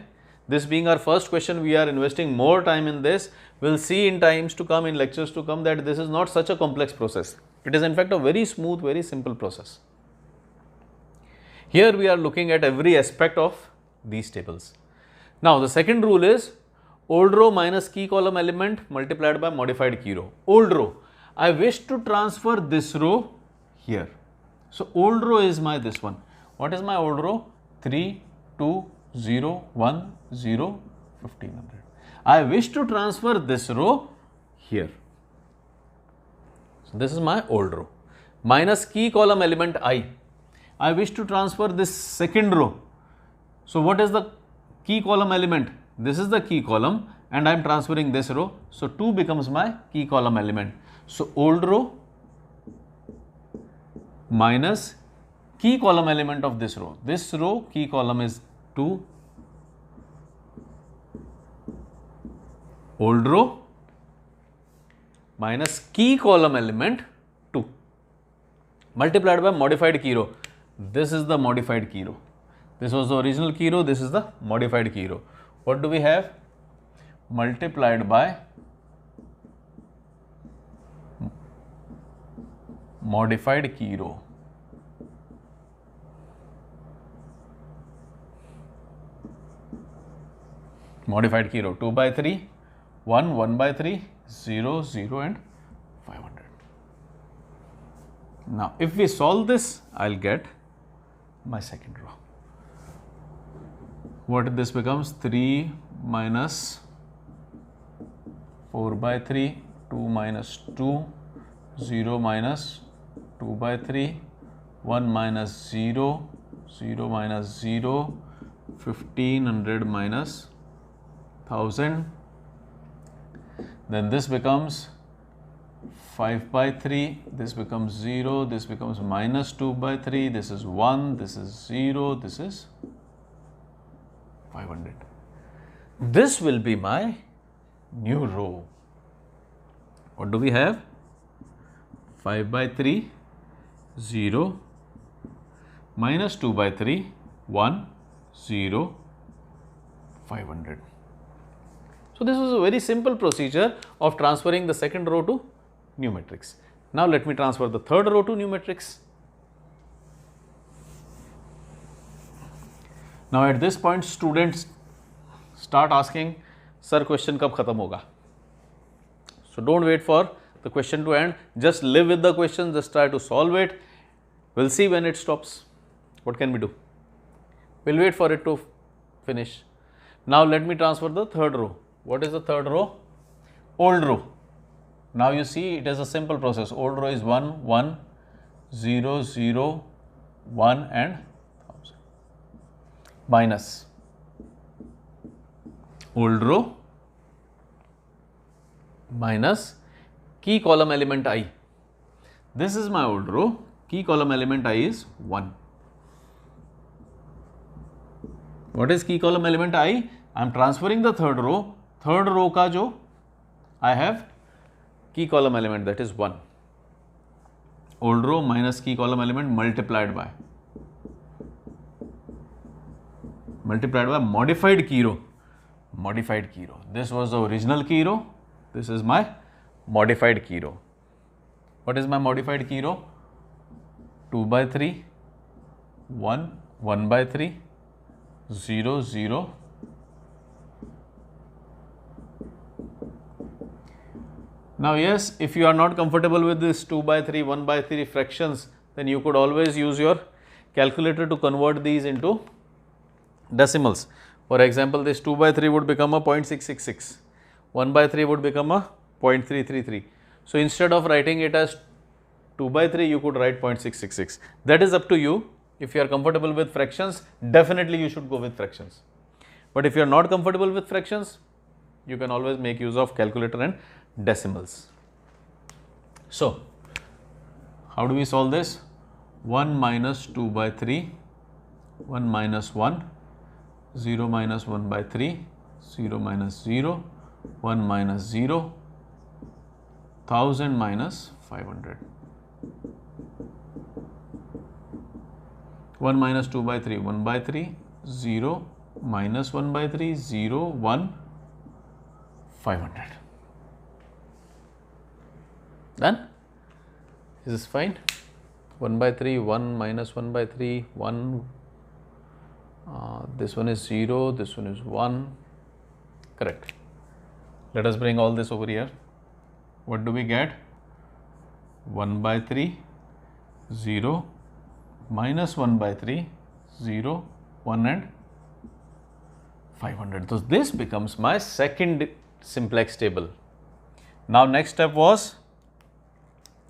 this being our first question, we are investing more time in this. We'll see in times to come, in lectures to come, that this is not such a complex process. It is in fact a very smooth, very simple process. Here we are looking at every aspect of these tables. Now the second rule is old row minus key column element multiplied by modified key row. Old row, I wish to transfer this row here. So old row is my this one. What is my old row? 3, 2, 0, 1, 0, 1500. I wish to transfer this row here. So this is my old row. Minus key column element I. I wish to transfer this second row. So what is the key column element? This is the key column and I am transferring this row. So 2 becomes my key column element. So old row minus key column element of this row. This row key column is 2. Old row minus key column element 2 multiplied by modified key row. This is the modified key row. This was the original key row. This is the modified key row. What do we have? Multiplied by modified key row. Modified key row 2 by 3, 1, 1 by 3, 0, 0 and 500. Now if we solve this, I'll get my second row. What this becomes? 3 minus 4 by 3, 2 minus 2, 0 minus 2 by 3, 1 minus 0, 0 minus 0, 1500 minus 1000. Then this becomes 5 by 3, this becomes 0, this becomes minus 2 by 3, this is 1, this is 0, this is 500. This will be my new row. What do we have? 5 by 3, 0, minus 2 by 3, 1, 0, 500. So this was a very simple procedure of transferring the second row to new matrix. Now let me transfer the third row to new matrix. Now at this point students start asking, sir, question kab khatam hoga? So don't wait for the question to end, just live with the question, just try to solve it. We'll see when it stops. What can we do? We'll wait for it to finish. Now let me transfer the third row. What is the third row? Old row. Now you see it is a simple process. Old row is 1, 1, 0, 0, 1 and 1000. Minus old row minus key column element I. This is my old row. Key column element I is 1. What is key column element I? I am transferring the third row. Third row ka jo I have key column element, that is 1. Old row minus key column element multiplied by modified key row. Modified key row. This was the original key row. This is my modified key row. What is my modified key row? 2 by 3, 1, 1 by 3, 0, 0. Now yes, if you are not comfortable with this 2 by 3, 1 by 3 fractions, then you could always use your calculator to convert these into decimals. For example, this 2 by 3 would become a 0.666, 1 by 3 would become a 0.333. So instead of writing it as 2 by 3, you could write 0.666. That is up to you. If you are comfortable with fractions, definitely you should go with fractions. But if you are not comfortable with fractions, you can always make use of calculator and decimals. So, how do we solve this? 1 minus 2 by 3, 1 minus 1, 0 minus 1 by 3, 0 minus 0, 1 minus 0, 1000 minus 500. 1 minus 2 by 3, 1 by 3, 0 minus 1 by 3, 0, 1, 500. Done? Is this fine? 1 by 3, 1 minus 1 by 3, 1. This one is 0, this one is 1. Correct. Let us bring all this over here. What do we get? 1 by 3, 0, minus 1 by 3, 0, 1 and 500. So this becomes my second simplex table. Now next step was,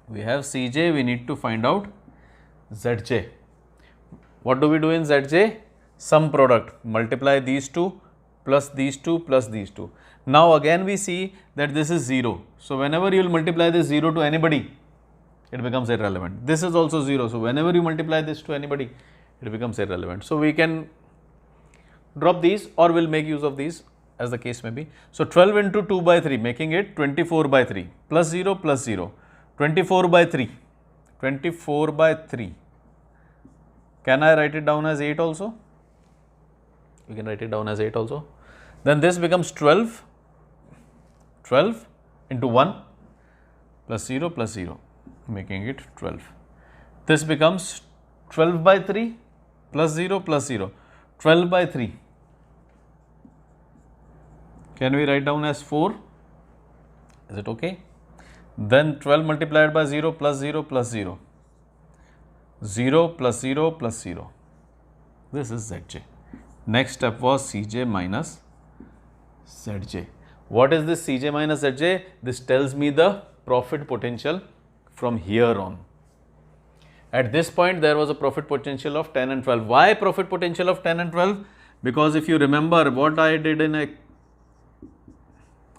we have Cj, we need to find out Zj. What do we do in Zj? Sum product, multiply these two plus these two plus these two. Now again we see that this is 0. So whenever you will multiply this 0 to anybody, it becomes irrelevant. This is also 0. So whenever you multiply this to anybody, it becomes irrelevant. So we can drop these or we'll make use of these as the case may be. So 12 into 2 by 3, making it 24 by 3, plus 0 plus 0, 24 by 3, 24 by 3. Can I write it down as 8 also? You can write it down as 8 also. Then this becomes 12, 12 into 1 plus 0 plus 0, making it 12. This becomes 12 by 3 plus 0 plus 0, 12 by 3. Can we write down as 4? Is it okay? Then 12 multiplied by 0 plus 0 plus 0, 0 plus 0 plus 0. This is Zj. Next step was Cj minus Zj. What is this Cj minus Zj? This tells me the profit potential from here on. At this point, there was a profit potential of 10 and 12. Why profit potential of 10 and 12? Because if you remember what I did in a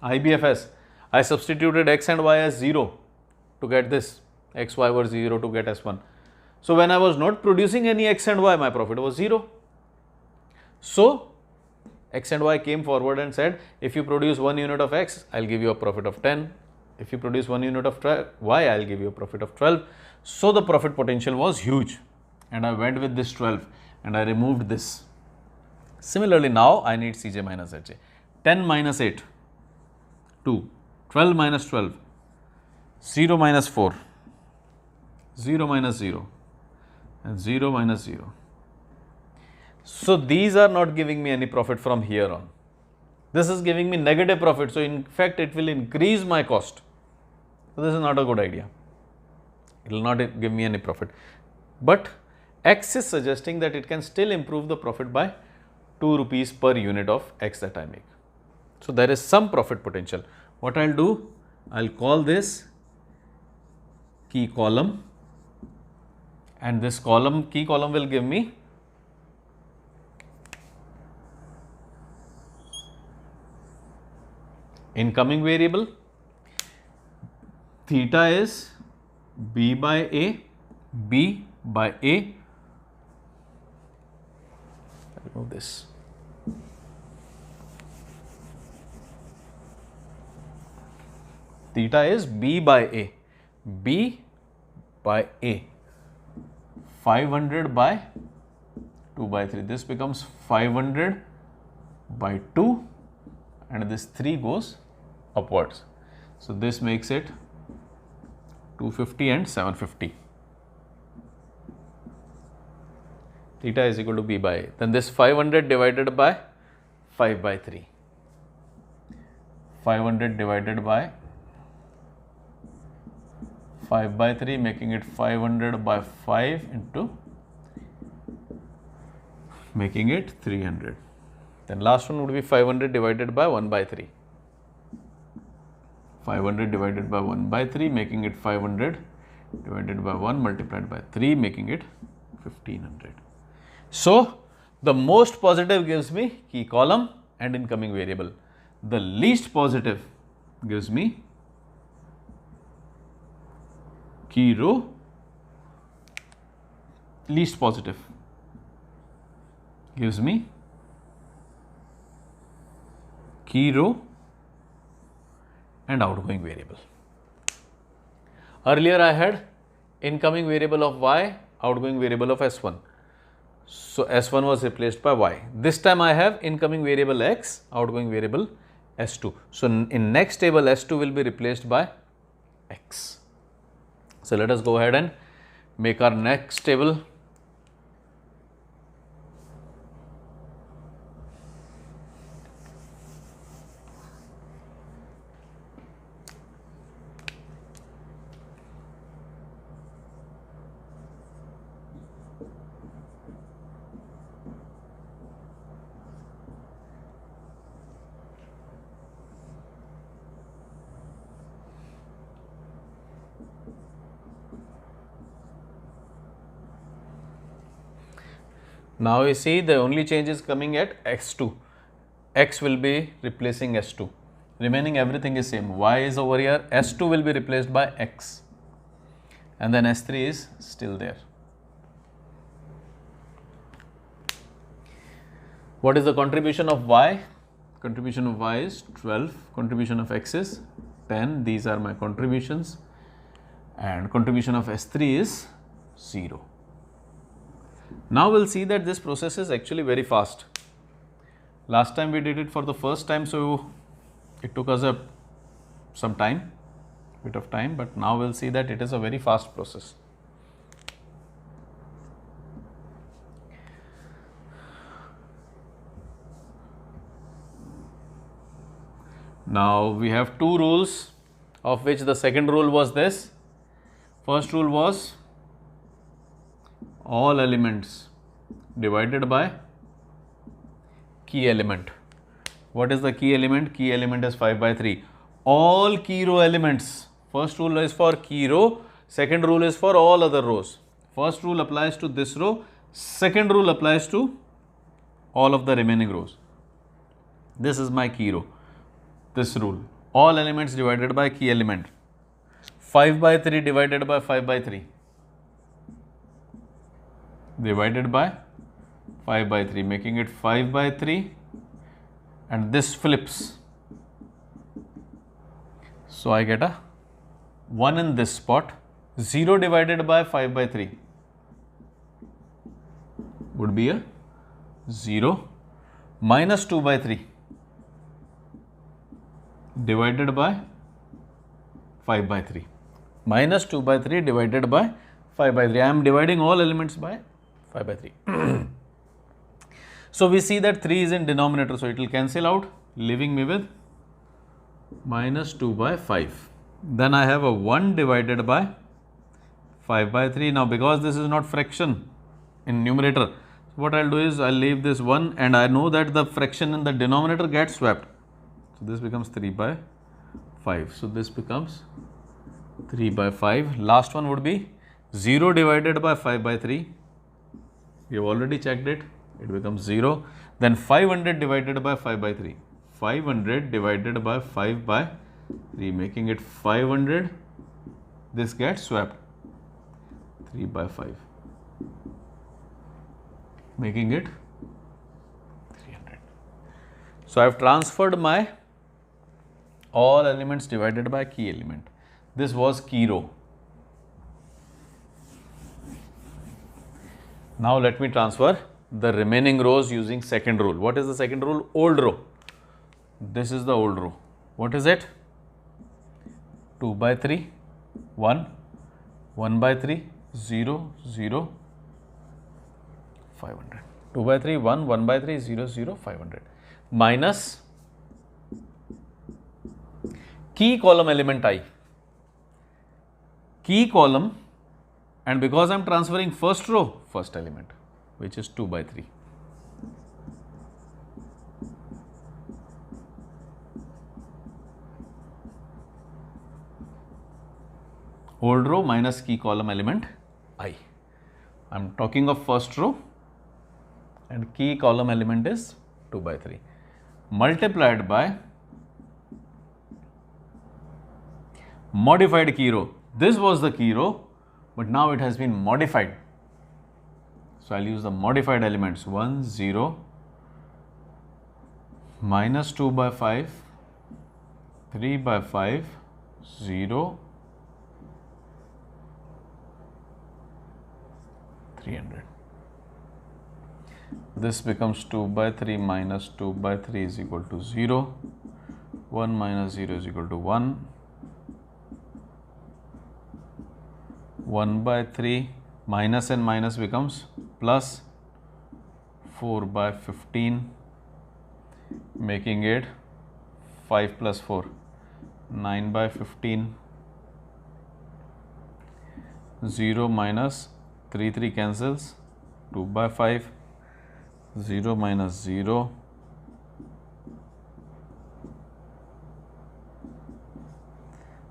IBFS, I substituted x and y as 0. to get this, x, y were 0 to get S1. So when I was not producing any x and y, my profit was 0. So x and y came forward and said, if you produce 1 unit of x, I'll give you a profit of 10. If you produce 1 unit of y, I'll give you a profit of 12. So the profit potential was huge, and I went with this 12 and I removed this. Similarly, now I need Cj minus Hj. 10 minus 8, 2, 12 minus 12, 0 minus 4, 0 minus 0, and 0 minus 0. So these are not giving me any profit from here on. This is giving me negative profit. So in fact, it will increase my cost. So this is not a good idea. It will not give me any profit. But X is suggesting that it can still improve the profit by 2 rupees per unit of X that I make. So there is some profit potential. What I'll do, I'll call this key column, and this column, key column, will give me incoming variable. Theta is B by A, B by A. I'll remove this. Theta is B by A, B by A. 500 by 2 by 3. This becomes 500 by 2, and this 3 goes upwards. So this makes it 250 and 750. Theta is equal to B by A. Then this 500 divided by 5 by 3. 500 divided by 5 by 3, making it 500 by 5 into making it 300. Then last one would be 500 divided by 1 by 3. 500 divided by 1 by 3, making it 500 divided by 1 multiplied by 3, making it 1500. So the most positive gives me key column and incoming variable. The least positive gives me key row, least positive gives me key row and outgoing variable. Earlier I had incoming variable of y, outgoing variable of S1. So S1 was replaced by y. This time I have incoming variable x, outgoing variable S2. So in next table, S2 will be replaced by x. So let us go ahead and make our next table. Now you see the only change is coming at x2. X will be replacing S2. Remaining everything is same. Y is over here. S2 will be replaced by x. And then S3 is still there. What is the contribution of Y? Contribution of Y is 12. Contribution of X is 10. These are my contributions. And contribution of S3 is 0. Now we'll see that this process is actually very fast. Last time we did it for the first time, so it took us some time, bit of time, but now we'll see that it is a very fast process. Now we have two rules, of which the second rule was this. First rule was all elements divided by key element. What is the key element? Key element is 5 by 3. All key row elements. First rule is for key row. Second rule is for all other rows. First rule applies to this row. Second rule applies to all of the remaining rows. This is my key row. This rule. All elements divided by key element. 5 by 3 divided by 5 by 3. Divided by 5 by 3, making it 5 by 3, and this flips. So I get a 1 in this spot. 0 divided by 5 by 3 would be a 0, minus 2 by 3 divided by 5 by 3. Minus 2 by 3 divided by 5 by 3. I am dividing all elements by 5 by 3. So we see that 3 is in denominator, so it will cancel out, leaving me with minus 2 by 5. Then I have a 1 divided by 5 by 3. Now because this is not fraction in numerator, what I will do is I will leave this 1, and I know that the fraction in the denominator gets swapped. So this becomes 3 by 5. So this becomes 3 by 5. Last one would be 0 divided by 5 by 3. We have already checked it. It becomes 0. Then 500 divided by 5 by 3. 500 divided by 5 by 3, making it 500. This gets swapped. 3 by 5. Making it 300. So I have transferred my all elements divided by key element. This was key row. Now let me transfer the remaining rows using second rule. What is the second rule? Old row. This is the old row. What is it? 2 by 3, 1, 1 by 3, 0, 0, 500. 2 by 3, 1, 1 by 3, 0, 0, 500. Minus key column element I. Key column, and because I am transferring first row, first element, which is 2 by 3. Old row minus key column element I. I am talking of first row, and key column element is 2 by 3. Multiplied by modified key row. This was the key row, but now it has been modified. So I will use the modified elements 1, 0, minus 2 by 5, 3 by 5, 0, 300. This becomes 2 by 3 minus 2 by 3 is equal to 0, 1 minus 0 is equal to 1, 1 by 3 minus and minus becomes plus, 4 by 15, making it 5 plus 4, 9 by 15, 0 minus 3 cancels, 2 by 5, 0 minus 0,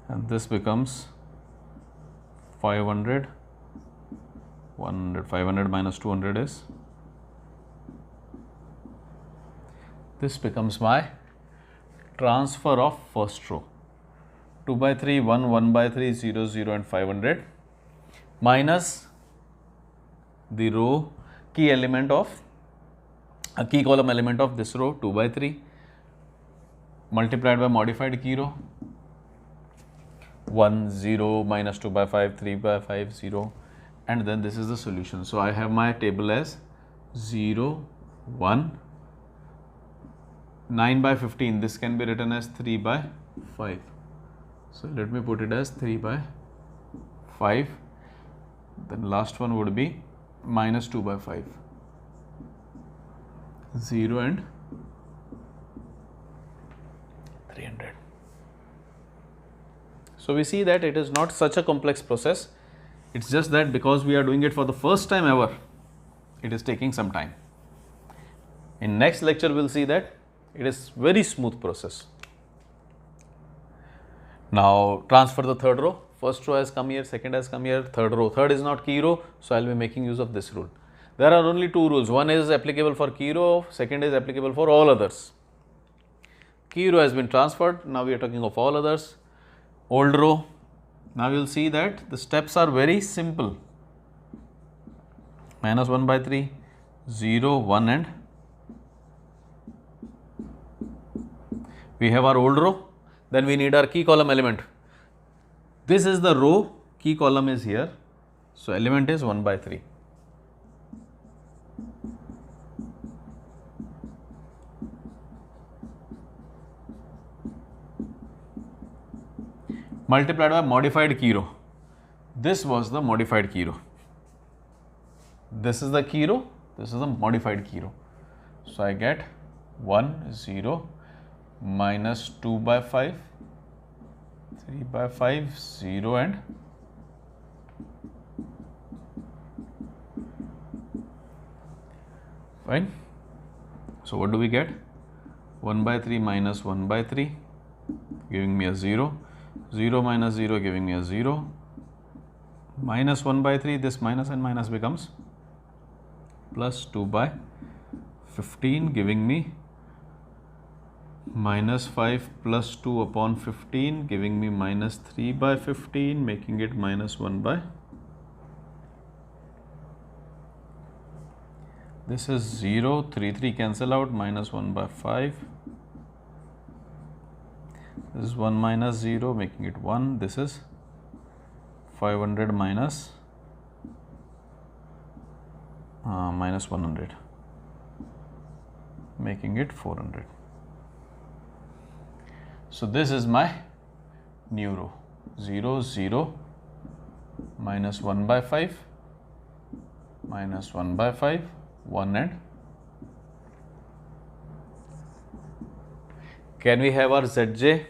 and this becomes 500, 100, 500 minus 200 is, this becomes my transfer of first row, 2 by 3, 1, 1 by 3, 0, 0 and 500 minus the row key element of a key column element of this row 2 by 3 multiplied by modified key row 1, 0, minus 2 by 5, 3 by 5, 0, and then this is the solution. So I have my table as 0, 1, 9 by 15, this can be written as 3 by 5. So let me put it as 3 by 5, then last one would be minus 2 by 5, 0 and 300. So we see that it is not such a complex process, it's just that because we are doing it for the first time ever, it is taking some time. In next lecture we will see that it is very smooth process. Now transfer the third row, first row has come here, second has come here, third row, third is not key row, so I will be making use of this rule. There are only two rules, one is applicable for key row, second is applicable for all others. Key row has been transferred, now we are talking of all others. Old row, Now you will see that the steps are very simple. Minus 1 by 3, 0, 1 and we have our old row. Then we need our key column element. This is the row, key column is here. So element is 1 by 3. Multiplied by modified key row. This was the modified key row. This is the key row, this is the modified key row. So I get 1, 0, minus 2 by 5, 3 by 5, 0 and fine. So what do we get? 1 by 3 minus 1 by 3 giving me a 0, 0 minus 0 giving me a 0, minus 1 by 3, this minus and minus becomes plus 2 by 15 giving me minus 5 plus 2 upon 15 giving me minus 3 by 15 making it minus 1 by. This is 0, 3 cancel out, minus 1 by 5. This is 1 minus 0 making it 1. This is 500 minus 100 making it 400. So this is my new row, 0, 0, minus 1 by 5, minus 1 by 5, 1 and can we have our ZJ?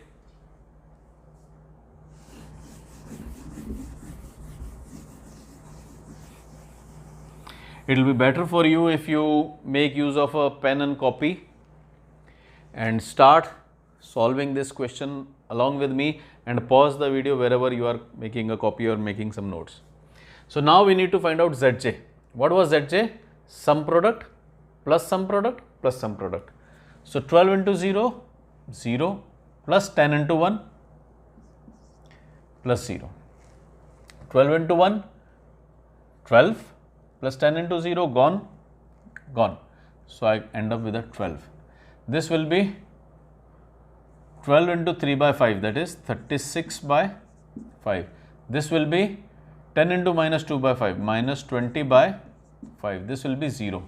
It will be better for you if you make use of a pen and copy and start solving this question along with me and pause the video wherever you are making a copy or making some notes. So now we need to find out ZJ. What was ZJ? Sum product plus sum product plus sum product. So 12 into 0, 0 plus 10 into 1 plus 0. 12 into 1, 12 plus 10 into 0, gone, gone. So I end up with a 12. This will be 12 into 3 by 5, that is 36 by 5. This will be 10 into minus 2 by 5, minus 20 by 5. This will be 0,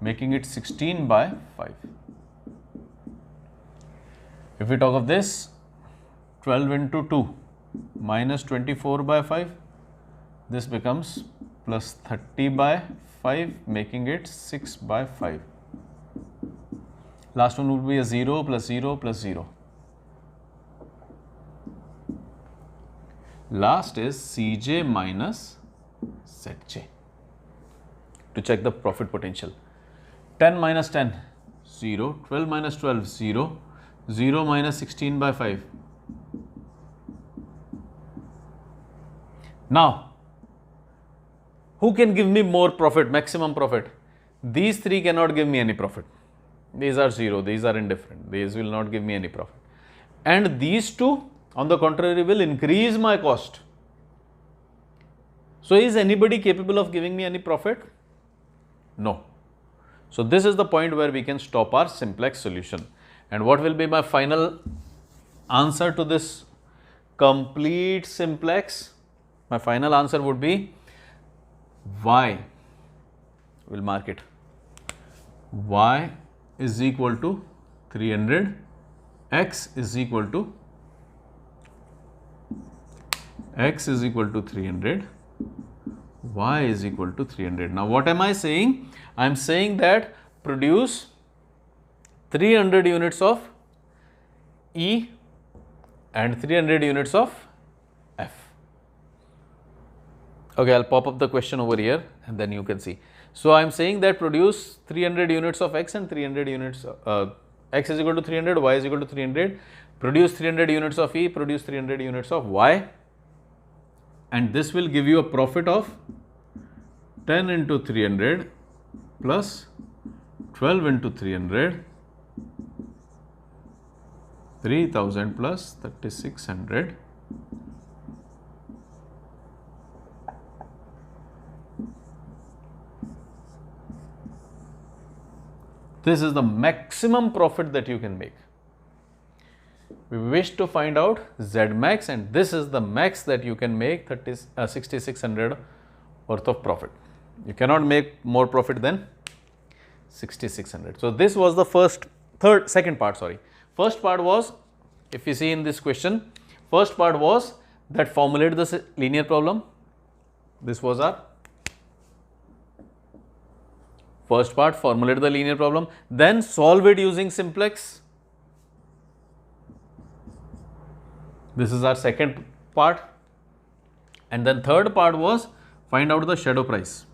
making it 16 by 5. If we talk of this, 12 into 2, minus 24 by 5, this becomes plus 30 by 5, making it 6 by 5. Last one would be a 0 plus 0 plus 0. Last is Cj minus Zj to check the profit potential. 10 minus 10, 0, 12 minus 12, 0, 0 minus 16 by 5. Now, who can give me more profit, maximum profit? These three cannot give me any profit. These are 0, these are indifferent, these will not give me any profit. And these two, on the contrary, will increase my cost. So is anybody capable of giving me any profit? No. So this is the point where we can stop our simplex solution. And what will be my final answer to this complete simplex? My final answer would be y. We'll mark it. Y is equal to 300, x is equal to 300, y is equal to 300. Now what am I saying? I am saying that produce 300 units of E and 300 units of F. Okay, I'll pop up the question over here and then you can see. So I am saying that produce 300 units of X and 300 units, X is equal to 300, Y is equal to 300, produce 300 units of E, produce 300 units of Y, and this will give you a profit of 10 into 300 plus 12 into 300, 3000 plus 3600 This is the maximum profit that you can make. We wish to find out Z max, and this is the max that you can make 6600 worth of profit. You cannot make more profit than 6600. So this was the second part. First part was, if you see in this question, first part was that formulate the linear problem. This was our first part, formulate the linear problem, then solve it using simplex. This is our second part, and then third part was find out the shadow price.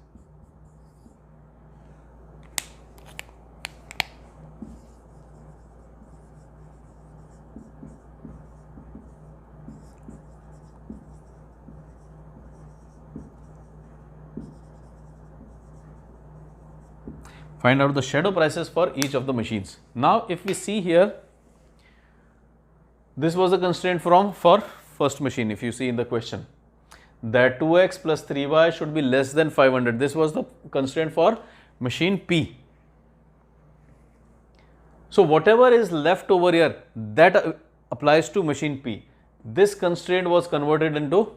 Find out the shadow prices for each of the machines. Now, if we see here, this was a constraint for first machine. If you see in the question, that 2x plus 3y should be less than 500. This was the constraint for machine P. So whatever is left over here, that applies to machine P. This constraint was converted into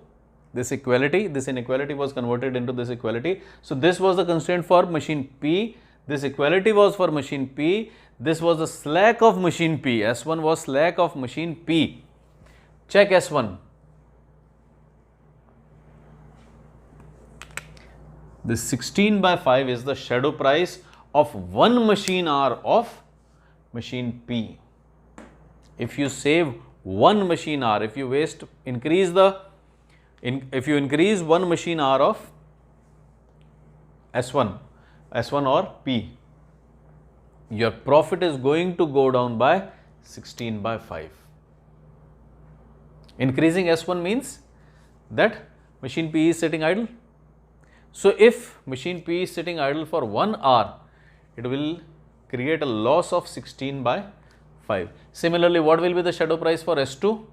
this equality. This inequality was converted into this equality. So this was the constraint for machine P. This equality was for machine P. This was the slack of machine P. S1 was slack of machine P. Check S1. This 16 by 5 is the shadow price of 1 machine hour of machine P. If you save 1 machine hour, if you increase 1 machine hour of S1 or P, your profit is going to go down by 16 by 5. Increasing S1 means that machine P is sitting idle. So if machine P is sitting idle for 1 hour, it will create a loss of 16 by 5. Similarly, what will be the shadow price for S2?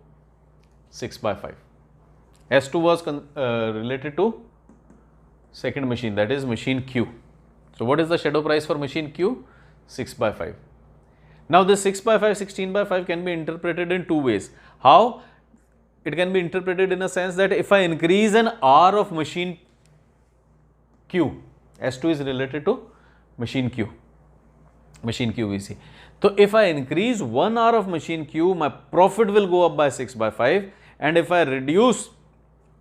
6 by 5. S2 was related to second machine, that is machine Q. So what is the shadow price for machine Q? 6 by 5. Now this 6 by 5, 16 by 5 can be interpreted in two ways. How? It can be interpreted in a sense that if I increase an hour of machine Q, S2 is related to machine Q we see. So if I increase 1 hour of machine Q, my profit will go up by 6 by 5, and if I reduce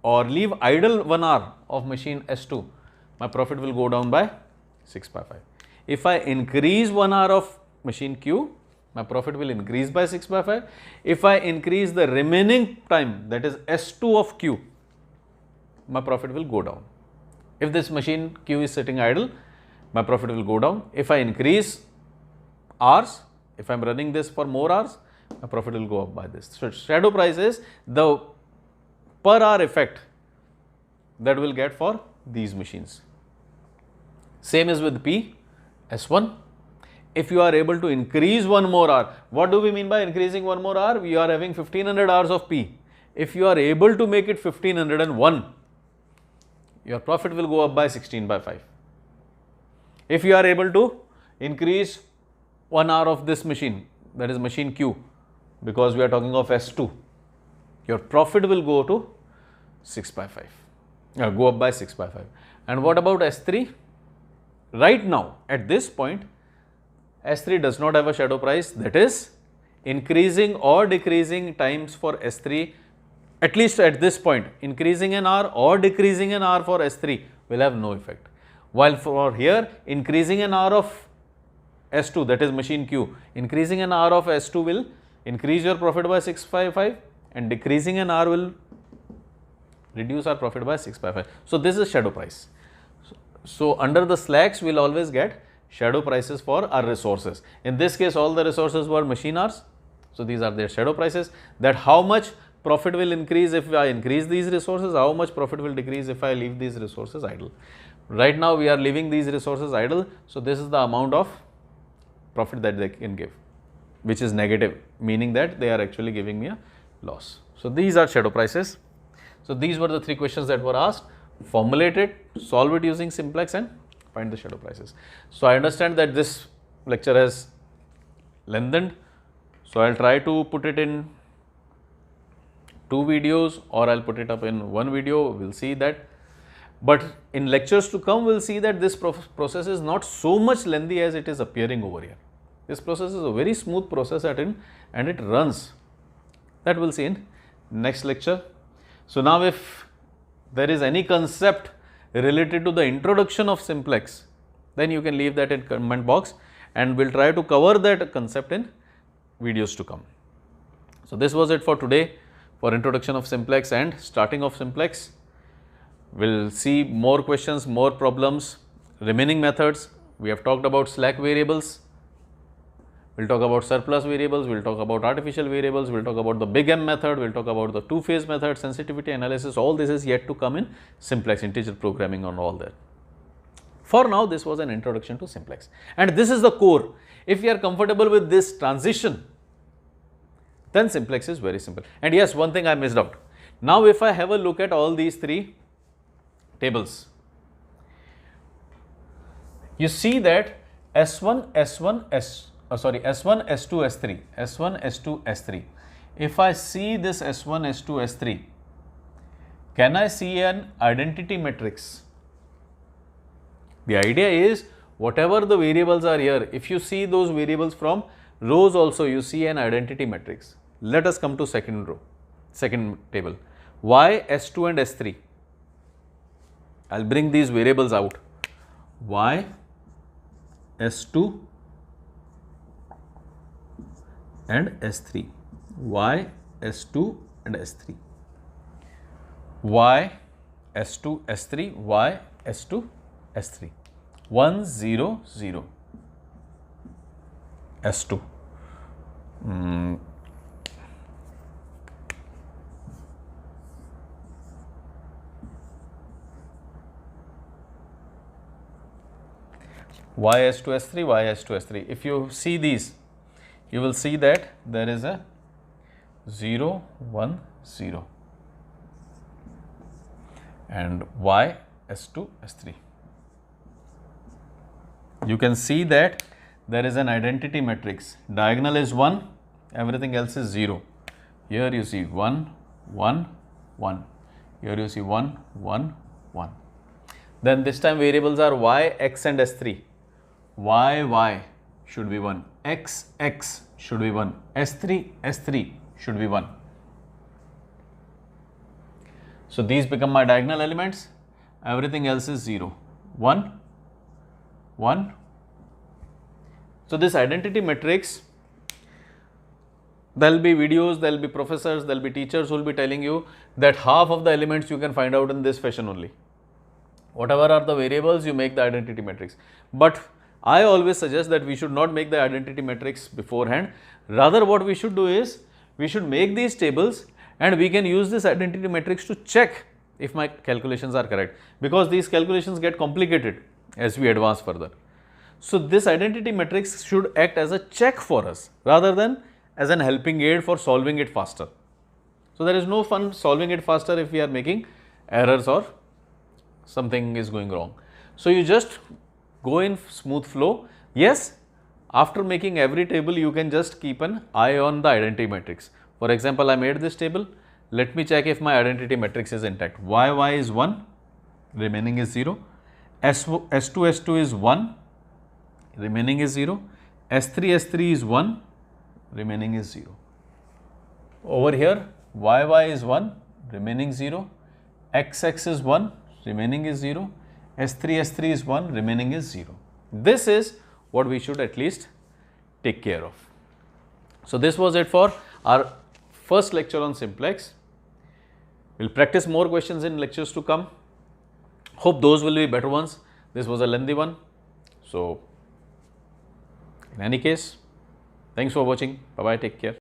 or leave idle 1 hour of machine S2, my profit will go down by 6 by 5. If I increase 1 hour of machine Q, my profit will increase by 6 by 5. If I increase the remaining time, that is S2 of Q, my profit will go down. If this machine Q is sitting idle, my profit will go down. If I increase hours, if I am running this for more hours, my profit will go up by this. So shadow price is the per hour effect that we will get for these machines. Same is with P, S1. If you are able to increase 1 more hour, what do we mean by increasing 1 more hour? We are having 1500 hours of P. If you are able to make it 1501, your profit will go up by 16 by 5. If you are able to increase 1 hour of this machine, that is machine Q, because we are talking of S2, your profit will go to 6 by 5, go up by 6 by 5. And what about S3? Right now, at this point, S3 does not have a shadow price, that is increasing or decreasing times for S3, at least at this point, increasing an hour or decreasing an hour for S3 will have no effect. While for here, increasing an hour of S2, that is machine Q, increasing an hour of S2 will increase your profit by 6 by 5, and decreasing an hour will reduce our profit by 6 by 5. So this is shadow price. So under the slacks, we will always get shadow prices for our resources. In this case, all the resources were machine hours. So these are their shadow prices, that how much profit will increase if I increase these resources, how much profit will decrease if I leave these resources idle. Right now we are leaving these resources idle, so this is the amount of profit that they can give, which is negative, meaning that they are actually giving me a loss. So these are shadow prices. So these were the 3 questions that were asked: formulate it, solve it using simplex, and find the shadow prices. So I understand that this lecture has lengthened, so I'll try to put it in 2 videos or I'll put it up in 1 video, we'll see that. But in lectures to come, we'll see that this process is not so much lengthy as it is appearing over here. This process is a very smooth process and it runs. That we'll see in next lecture. So now if there is any concept related to the introduction of Simplex, then you can leave that in comment box and we'll try to cover that concept in videos to come. So this was it for today for introduction of Simplex and starting of Simplex. We'll see more questions, more problems, remaining methods. We have talked about slack variables. We'll talk about surplus variables, we'll talk about artificial variables, we'll talk about the big M method, we'll talk about the two-phase method, sensitivity analysis. All this is yet to come in Simplex, integer programming and all that. For now, this was an introduction to Simplex and this is the core. If you are comfortable with this transition, then Simplex is very simple. And yes, one thing I missed out. Now, if I have a look at all these 3 tables, you see that S1, S1, S1, S2, S3, S1, S2, S3. If I see this S1, S2, S3, can I see an identity matrix? The idea is whatever the variables are here, if you see those variables from rows also, you see an identity matrix. Let us come to second table. Y, S2 and S3. I'll bring these variables out. Y, S2 and S3. Y, S2 and S3. Y, S2, S3, Y, S2, S3. 1, 0, 0. S2. Y, S2, S3, Y, S2, S3. If you see these, you will see that there is a 0, 1, 0 and Y, S2, S3. You can see that there is an identity matrix. Diagonal is 1, everything else is 0. Here you see 1, 1, 1. Here you see 1, 1, 1. Then this time variables are Y, X and S3. Y, Y should be 1. X, X should be 1. S3, S3 should be 1. So these become my diagonal elements. Everything else is 0. 1, 1. So this identity matrix, there will be videos, there will be professors, there will be teachers who will be telling you that half of the elements you can find out in this fashion only. Whatever are the variables, you make the identity matrix. But I always suggest that we should not make the identity matrix beforehand. Rather, what we should do is, we should make these tables and we can use this identity matrix to check if my calculations are correct, because these calculations get complicated as we advance further. So this identity matrix should act as a check for us rather than as an helping aid for solving it faster. So there is no fun solving it faster if we are making errors or something is going wrong. So you just go in smooth flow. Yes, after making every table, you can just keep an eye on the identity matrix. For example, I made this table. Let me check if my identity matrix is intact. Y is 1, remaining is 0. S2 is 1, remaining is 0. S3 is 1, remaining is 0. Over here, Y is 1, remaining 0. XX is 1, remaining is 0. S3 is 1, remaining is 0. This is what we should at least take care of. So this was it for our first lecture on Simplex. We'll practice more questions in lectures to come. Hope those will be better ones. This was a lengthy one. So in any case, thanks for watching. Bye bye, take care.